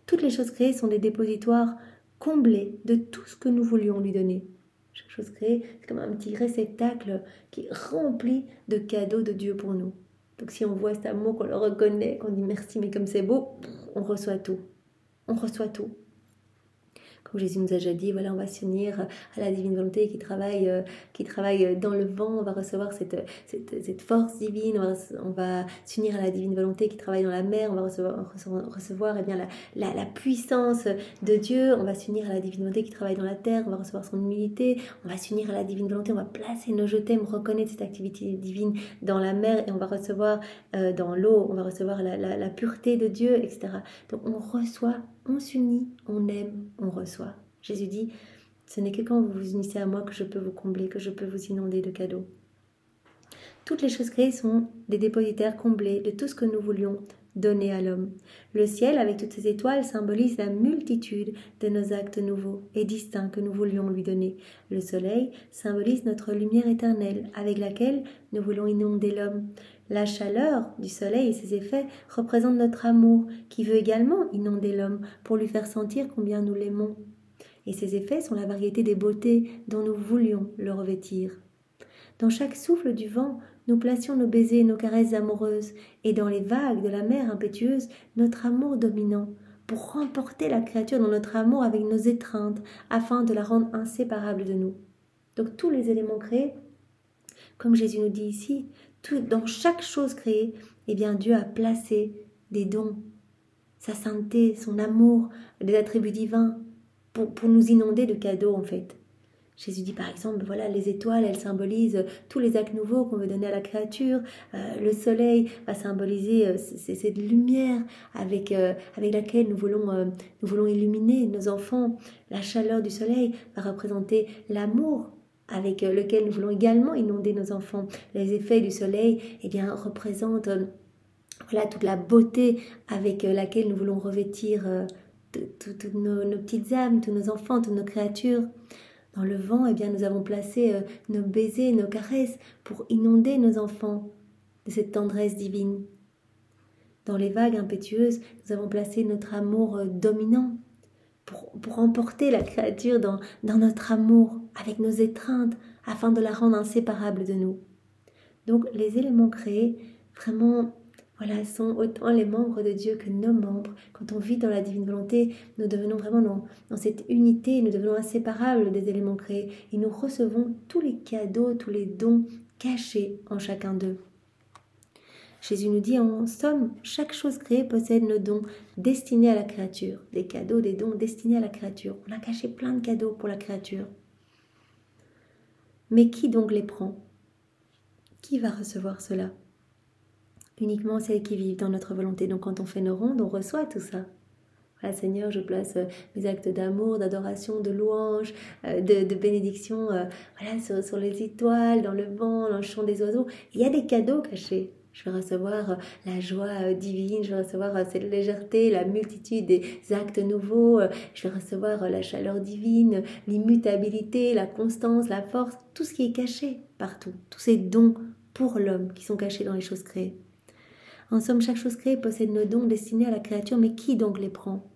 Speaker 1: Toutes les choses créées sont des dépositoires comblés de tout ce que nous voulions lui donner. Chaque chose créée, c'est comme un petit réceptacle qui est rempli de cadeaux de Dieu pour nous. Donc si on voit cet amour, qu'on le reconnaît, qu'on dit merci, mais comme c'est beau, on reçoit tout. On reçoit tout. Comme Jésus nous a déjà dit, voilà, on va s'unir à la divine volonté qui travaille dans le vent, on va recevoir cette force divine, on va s'unir à la divine volonté qui travaille dans la mer, on va recevoir la puissance de Dieu, on va s'unir à la divine volonté qui travaille dans la terre, on va recevoir son humilité, on va s'unir à la divine volonté, on va placer nos je t'aime, reconnaître cette activité divine dans la mer et on va recevoir dans l'eau, on va recevoir la pureté de Dieu, etc. Donc on reçoit, on s'unit, on aime, on reçoit. Jésus dit, ce n'est que quand vous vous unissez à moi que je peux vous combler, que je peux vous inonder de cadeaux. Toutes les choses créées sont des dépositaires comblés de tout ce que nous voulions donner à l'homme. Le ciel, avec toutes ses étoiles, symbolise la multitude de nos actes nouveaux et distincts que nous voulions lui donner. Le soleil symbolise notre lumière éternelle, avec laquelle nous voulons inonder l'homme. La chaleur du soleil et ses effets représentent notre amour, qui veut également inonder l'homme pour lui faire sentir combien nous l'aimons. Et ces effets sont la variété des beautés dont nous voulions le revêtir. Dans chaque souffle du vent, nous placions nos baisers et nos caresses amoureuses, et dans les vagues de la mer impétueuse, notre amour dominant, pour remporter la créature dans notre amour avec nos étreintes, afin de la rendre inséparable de nous. Donc tous les éléments créés, comme Jésus nous dit ici, dans chaque chose créée, eh bien Dieu a placé des dons, sa sainteté, son amour, des attributs divins, pour nous inonder de cadeaux en fait. Jésus dit par exemple, voilà, les étoiles, elles symbolisent tous les actes nouveaux qu'on veut donner à la créature. Le soleil va symboliser cette lumière avec laquelle nous voulons illuminer nos enfants. La chaleur du soleil va représenter l'amour avec lequel nous voulons également inonder nos enfants. Les effets du soleil, eh bien, représentent toute la beauté avec laquelle nous voulons revêtir toutes nos petites âmes, tous nos enfants, toutes nos créatures. Dans le vent, eh bien, nous avons placé nos baisers, nos caresses pour inonder nos enfants de cette tendresse divine. Dans les vagues impétueuses, nous avons placé notre amour dominant pour emporter la créature dans notre amour, avec nos étreintes, afin de la rendre inséparable de nous. Donc, les éléments créés, vraiment, sont autant les membres de Dieu que nos membres. Quand on vit dans la divine volonté, nous devenons vraiment dans cette unité, nous devenons inséparables des éléments créés et nous recevons tous les cadeaux, tous les dons cachés en chacun d'eux. Jésus nous dit en somme, chaque chose créée possède nos dons destinés à la créature, des cadeaux, des dons destinés à la créature. On a caché plein de cadeaux pour la créature. Mais qui donc les prend? Qui va recevoir cela? Uniquement celles qui vivent dans notre volonté. Donc quand on fait nos rondes, on reçoit tout ça. Voilà, Seigneur, je place mes actes d'amour, d'adoration, de louange, de bénédiction sur les étoiles, dans le vent, dans le chant des oiseaux. Il y a des cadeaux cachés. Je vais recevoir la joie divine, je vais recevoir cette légèreté, la multitude des actes nouveaux, je vais recevoir la chaleur divine, l'immutabilité, la constance, la force, tout ce qui est caché partout, tous ces dons pour l'homme qui sont cachés dans les choses créées. En somme, chaque chose créée possède nos dons destinés à la créature, mais qui donc les prend?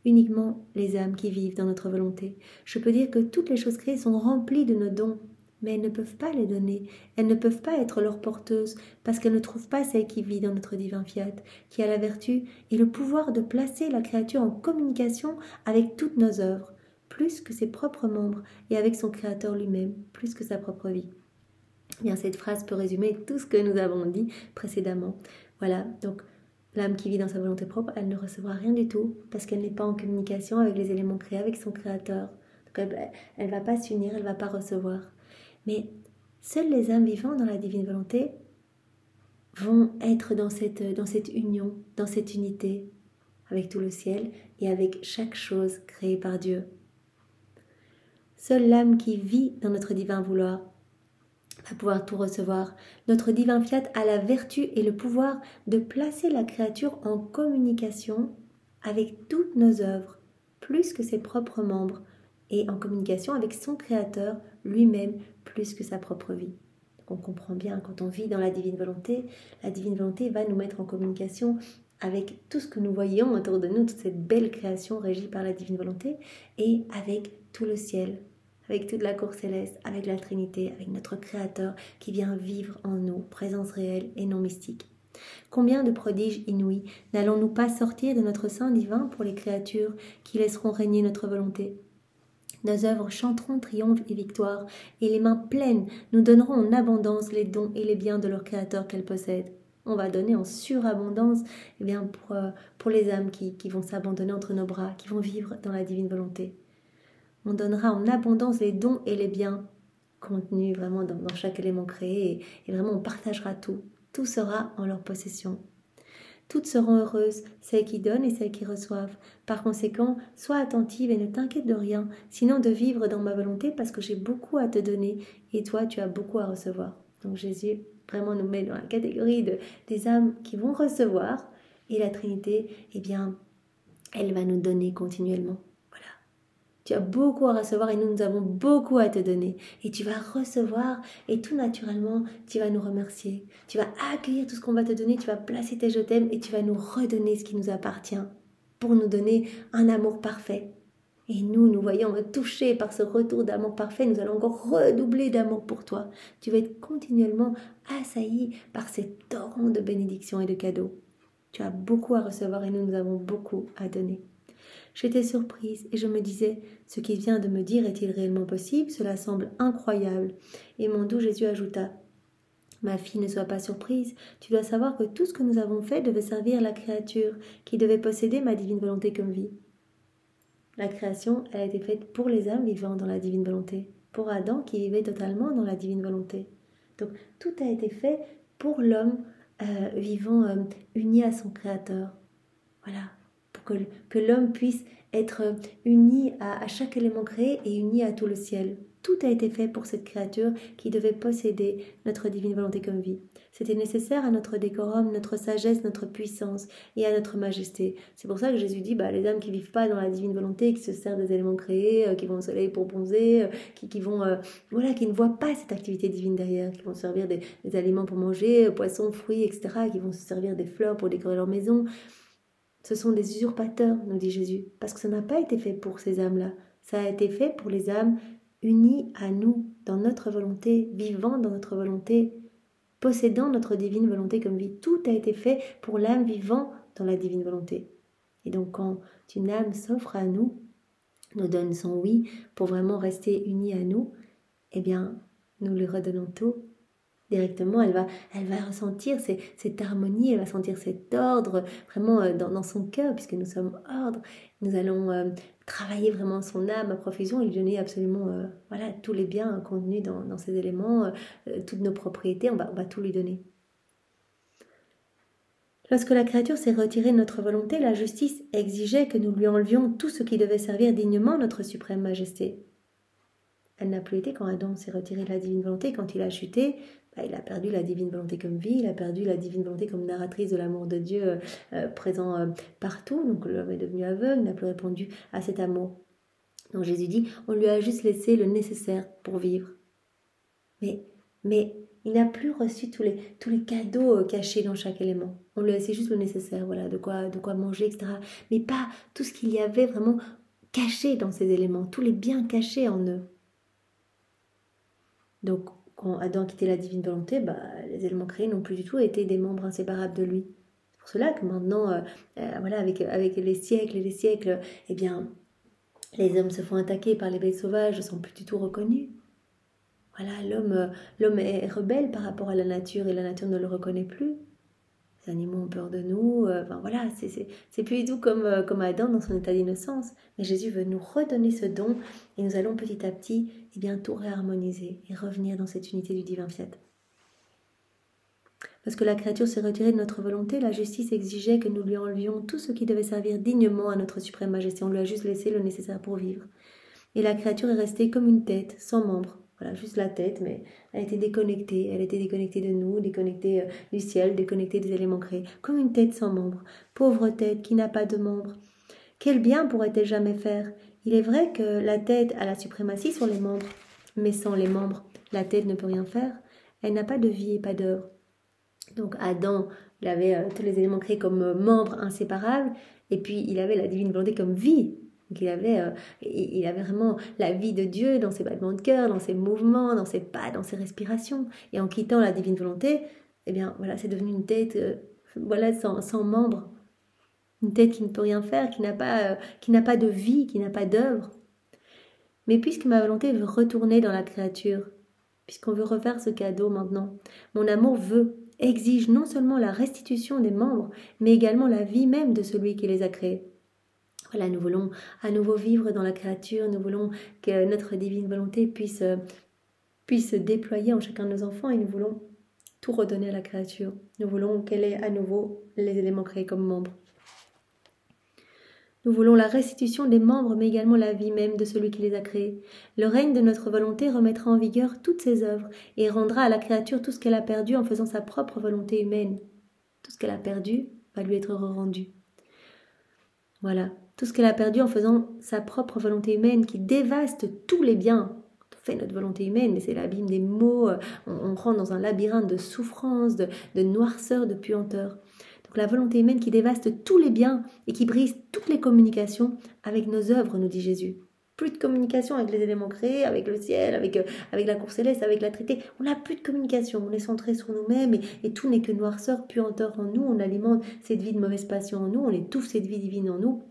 Speaker 1: uniquement les âmes qui vivent dans notre volonté. Je peux dire que toutes les choses créées sont remplies de nos dons, mais elles ne peuvent pas les donner, elles ne peuvent pas être leurs porteuses, parce qu'elles ne trouvent pas celle qui vit dans notre divin fiat, qui a la vertu et le pouvoir de placer la créature en communication avec toutes nos œuvres, plus que ses propres membres, et avec son Créateur lui-même, plus que sa propre vie. Bien, cette phrase peut résumer tout ce que nous avons dit précédemment. Voilà, donc l'âme qui vit dans sa volonté propre, elle ne recevra rien du tout parce qu'elle n'est pas en communication avec les éléments créés, avec son Créateur. Donc elle ne va pas s'unir, elle ne va pas recevoir. Mais seules les âmes vivant dans la divine volonté vont être dans cette union, dans cette unité avec tout le ciel et avec chaque chose créée par Dieu. Seule l'âme qui vit dans notre divin vouloir va pouvoir tout recevoir. Notre divin fiat a la vertu et le pouvoir de placer la créature en communication avec toutes nos œuvres, plus que ses propres membres, et en communication avec son Créateur lui-même, plus que sa propre vie. Donc on comprend bien, quand on vit dans la divine volonté va nous mettre en communication avec tout ce que nous voyons autour de nous, toute cette belle création régie par la divine volonté, et avec tout le ciel, avec toute la cour céleste, avec la Trinité, avec notre Créateur qui vient vivre en nous, présence réelle et non mystique. Combien de prodiges inouïs n'allons-nous pas sortir de notre sein divin pour les créatures qui laisseront régner notre volonté ? Nos œuvres chanteront triomphe et victoire, et les mains pleines nous donneront en abondance les dons et les biens de leur Créateur qu'elles possèdent. On va donner en surabondance pour les âmes qui vont s'abandonner entre nos bras, qui vont vivre dans la divine volonté. On donnera en abondance les dons et les biens contenus vraiment dans chaque élément créé, et vraiment on partagera tout. Tout sera en leur possession. Toutes seront heureuses, celles qui donnent et celles qui reçoivent. Par conséquent, sois attentive et ne t'inquiète de rien, sinon de vivre dans ma volonté parce que j'ai beaucoup à te donner et toi, tu as beaucoup à recevoir. Donc Jésus vraiment nous met dans la catégorie des âmes qui vont recevoir et la Trinité, eh bien, elle va nous donner continuellement. Tu as beaucoup à recevoir et nous avons beaucoup à te donner. Et tu vas recevoir et tout naturellement, tu vas nous remercier. Tu vas accueillir tout ce qu'on va te donner, tu vas placer tes je t'aime et tu vas nous redonner ce qui nous appartient pour nous donner un amour parfait. Et nous voyons touchés par ce retour d'amour parfait, nous allons encore redoubler d'amour pour toi. Tu vas être continuellement assailli par ces torrents de bénédictions et de cadeaux. Tu as beaucoup à recevoir et nous avons beaucoup à donner. J'étais surprise et je me disais, ce qu'il vient de me dire est-il réellement possible? Cela semble incroyable. Et mon doux Jésus ajouta, ma fille, ne sois pas surprise, tu dois savoir que tout ce que nous avons fait devait servir la créature qui devait posséder ma divine volonté comme vie. La création, elle a été faite pour les âmes vivant dans la divine volonté, pour Adam qui vivait totalement dans la divine volonté. Donc tout a été fait pour l'homme vivant uni à son Créateur. Voilà. Pour que l'homme puisse être uni à chaque élément créé et uni à tout le ciel. Tout a été fait pour cette créature qui devait posséder notre divine volonté comme vie. C'était nécessaire à notre décorum, notre sagesse, notre puissance et à notre majesté. C'est pour ça que Jésus dit, les âmes qui ne vivent pas dans la divine volonté, qui se servent des éléments créés, qui vont au soleil pour bronzer, qui ne voient pas cette activité divine derrière, qui vont se servir des aliments pour manger, poissons, fruits, etc., qui vont se servir des fleurs pour décorer leur maison. Ce sont des usurpateurs, nous dit Jésus, parce que ça n'a pas été fait pour ces âmes-là. Ça a été fait pour les âmes unies à nous, dans notre volonté, vivant dans notre volonté, possédant notre divine volonté comme vie. Tout a été fait pour l'âme vivant dans la divine volonté. Et donc quand une âme s'offre à nous, nous donne son oui pour vraiment rester unie à nous, eh bien, nous lui redonnons tout. Directement, elle va ressentir cette harmonie, elle va sentir cet ordre vraiment dans son cœur, puisque nous sommes ordre. Nous allons travailler vraiment son âme à profusion et lui donner absolument tous les biens contenus dans ces éléments, toutes nos propriétés, on va tout lui donner. Lorsque la créature s'est retirée de notre volonté, la justice exigeait que nous lui enlevions tout ce qui devait servir dignement notre suprême majesté. Elle n'a plus été quand Adam s'est retiré de la divine volonté, quand il a chuté, il a perdu la divine volonté comme vie, il a perdu la divine volonté comme narratrice de l'amour de Dieu présent partout. Donc l'homme est devenu aveugle, n'a plus répondu à cet amour. Donc Jésus dit, on lui a juste laissé le nécessaire pour vivre. Mais il n'a plus reçu tous les cadeaux cachés dans chaque élément. On lui a laissé juste le nécessaire, voilà, de quoi manger, etc. Mais pas tout ce qu'il y avait vraiment caché dans ces éléments, tous les biens cachés en eux. Donc, quand Adam a quitté la divine volonté, les éléments créés n'ont plus du tout été des membres inséparables de lui. C'est pour cela que maintenant, voilà, avec les siècles et les siècles, eh bien, les hommes se font attaquer par les bêtes sauvages, ne sont plus du tout reconnus. Voilà, l'homme est rebelle par rapport à la nature et la nature ne le reconnaît plus. Les animaux ont peur de nous. Voilà, c'est plus du tout comme Adam dans son état d'innocence. Mais Jésus veut nous redonner ce don et nous allons petit à petit tout réharmoniser et revenir dans cette unité du divin fiat. Parce que la créature s'est retirée de notre volonté, la justice exigeait que nous lui enlevions tout ce qui devait servir dignement à notre suprême majesté. On lui a juste laissé le nécessaire pour vivre. Et la créature est restée comme une tête, sans membres. Voilà, juste la tête, mais elle était déconnectée de nous, déconnectée du ciel, déconnectée des éléments créés, comme une tête sans membres. Pauvre tête qui n'a pas de membres. Quel bien pourrait-elle jamais faire? Il est vrai que la tête a la suprématie sur les membres, mais sans les membres, la tête ne peut rien faire. Elle n'a pas de vie et pas d'œuvre. Donc Adam, il avait tous les éléments créés comme membres inséparables, et puis il avait la divine volonté comme vie. Donc il avait vraiment la vie de Dieu dans ses battements de cœur, dans ses mouvements, dans ses pas, dans ses respirations. Et en quittant la divine volonté, eh bien voilà, c'est devenu une tête sans membres. Une tête qui ne peut rien faire, qui n'a pas de vie, qui n'a pas d'œuvre. Mais puisque ma volonté veut retourner dans la créature, puisqu'on veut refaire ce cadeau maintenant, mon amour exige non seulement la restitution des membres, mais également la vie même de celui qui les a créés. Voilà, nous voulons à nouveau vivre dans la créature, nous voulons que notre divine volonté puisse se déployer en chacun de nos enfants et nous voulons tout redonner à la créature. Nous voulons qu'elle ait à nouveau les éléments créés comme membres. Nous voulons la restitution des membres, mais également la vie même de celui qui les a créés. Le règne de notre volonté remettra en vigueur toutes ses œuvres et rendra à la créature tout ce qu'elle a perdu en faisant sa propre volonté humaine. Tout ce qu'elle a perdu va lui être rendu. Voilà, tout ce qu'elle a perdu en faisant sa propre volonté humaine qui dévaste tous les biens. On fait notre volonté humaine, mais c'est l'abîme des maux, on rentre dans un labyrinthe de souffrance, de noirceur, de puanteur. Donc la volonté humaine qui dévaste tous les biens et qui brise toutes les communications avec nos œuvres, nous dit Jésus. Plus de communication avec les éléments créés, avec le ciel, avec la cour céleste, avec la Trinité. On n'a plus de communication, on est centré sur nous-mêmes et tout n'est que noirceur, puanteur en nous. On alimente cette vie de mauvaise passion en nous, on étouffe cette vie divine en nous.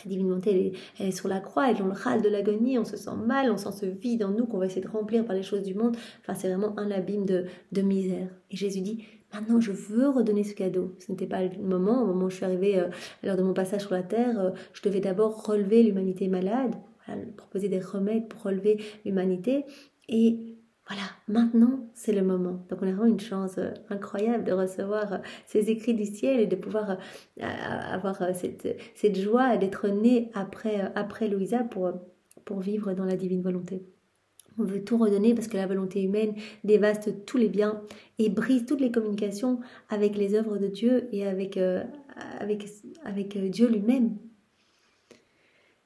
Speaker 1: La divine volonté, elle est sur la croix, elle est dans le râle de l'agonie, on se sent mal, on sent ce vide en nous qu'on va essayer de remplir par les choses du monde. Enfin, c'est vraiment un abîme de misère. Et Jésus dit, maintenant je veux redonner ce cadeau. Ce n'était pas le moment, au moment où je suis arrivée, lors de mon passage sur la terre, je devais d'abord relever l'humanité malade, voilà, proposer des remèdes pour relever l'humanité. Et voilà, maintenant c'est le moment. Donc on a vraiment une chance incroyable de recevoir ces écrits du ciel et de pouvoir avoir cette joie d'être né après Louisa pour vivre dans la divine volonté. On veut tout redonner parce que la volonté humaine dévaste tous les biens et brise toutes les communications avec les œuvres de Dieu et avec Dieu lui-même.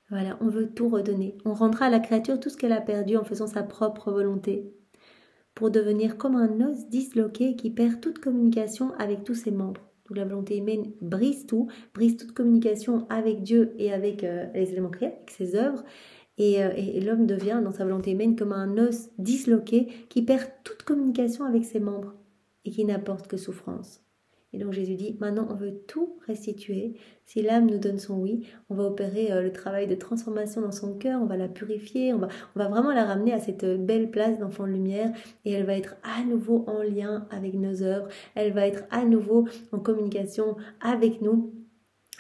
Speaker 1: Voilà, on veut tout redonner. On rendra à la créature tout ce qu'elle a perdu en faisant sa propre volonté, pour devenir comme un os disloqué qui perd toute communication avec tous ses membres. Donc la volonté humaine brise toute communication avec Dieu et avec les éléments créés, avec ses œuvres, et l'homme devient dans sa volonté humaine comme un os disloqué qui perd toute communication avec ses membres et qui n'apporte que souffrance. Et donc Jésus dit, maintenant on veut tout restituer. Si l'âme nous donne son oui, on va opérer le travail de transformation dans son cœur, on va la purifier, on va vraiment la ramener à cette belle place d'enfant de lumière et elle va être à nouveau en lien avec nos œuvres, elle va être à nouveau en communication avec nous.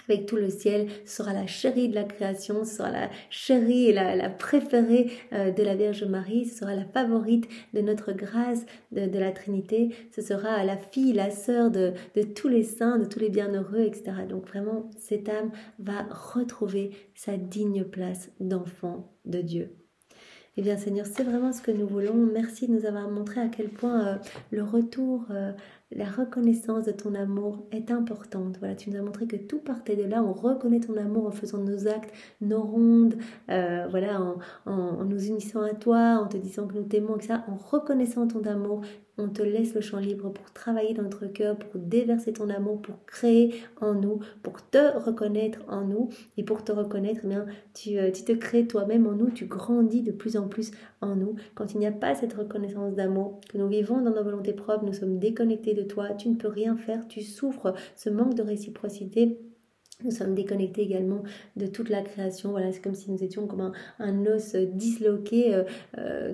Speaker 1: Avec tout le ciel, ce sera la chérie de la création, ce sera la chérie et la préférée de la Vierge Marie, ce sera la favorite de notre grâce de la Trinité, ce sera la fille, la sœur de tous les saints, de tous les bienheureux, etc. Donc vraiment, cette âme va retrouver sa digne place d'enfant de Dieu. Eh bien Seigneur, c'est vraiment ce que nous voulons. Merci de nous avoir montré à quel point le retour, la reconnaissance de ton amour est importante. Voilà, tu nous as montré que tout partait de là. On reconnaît ton amour en faisant nos actes, nos rondes, voilà, en nous unissant à toi, en te disant que nous t'aimons, etc. En reconnaissant ton amour, On te laisse le champ libre pour travailler dans notre cœur, pour déverser ton amour, pour créer en nous, pour te reconnaître en nous. Et pour te reconnaître, eh bien, tu te crées toi-même en nous, tu grandis de plus en plus en nous. Quand il n'y a pas cette reconnaissance d'amour, que nous vivons dans nos volontés propres, nous sommes déconnectés de toi, tu ne peux rien faire, tu souffres ce manque de réciprocité. Nous sommes déconnectés également de toute la création. Voilà, c'est comme si nous étions comme un os disloqué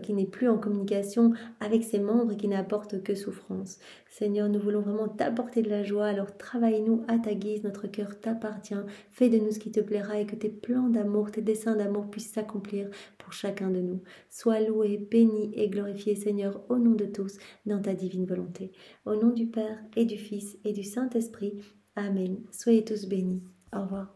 Speaker 1: qui n'est plus en communication avec ses membres et qui n'apporte que souffrance. Seigneur, nous voulons vraiment t'apporter de la joie. Alors travaille-nous à ta guise. Notre cœur t'appartient. Fais de nous ce qui te plaira et que tes plans d'amour, tes desseins d'amour puissent s'accomplir pour chacun de nous. Sois loué, béni et glorifié, Seigneur, au nom de tous, dans ta divine volonté. Au nom du Père et du Fils et du Saint-Esprit. Amen. Soyez tous bénis. Au revoir.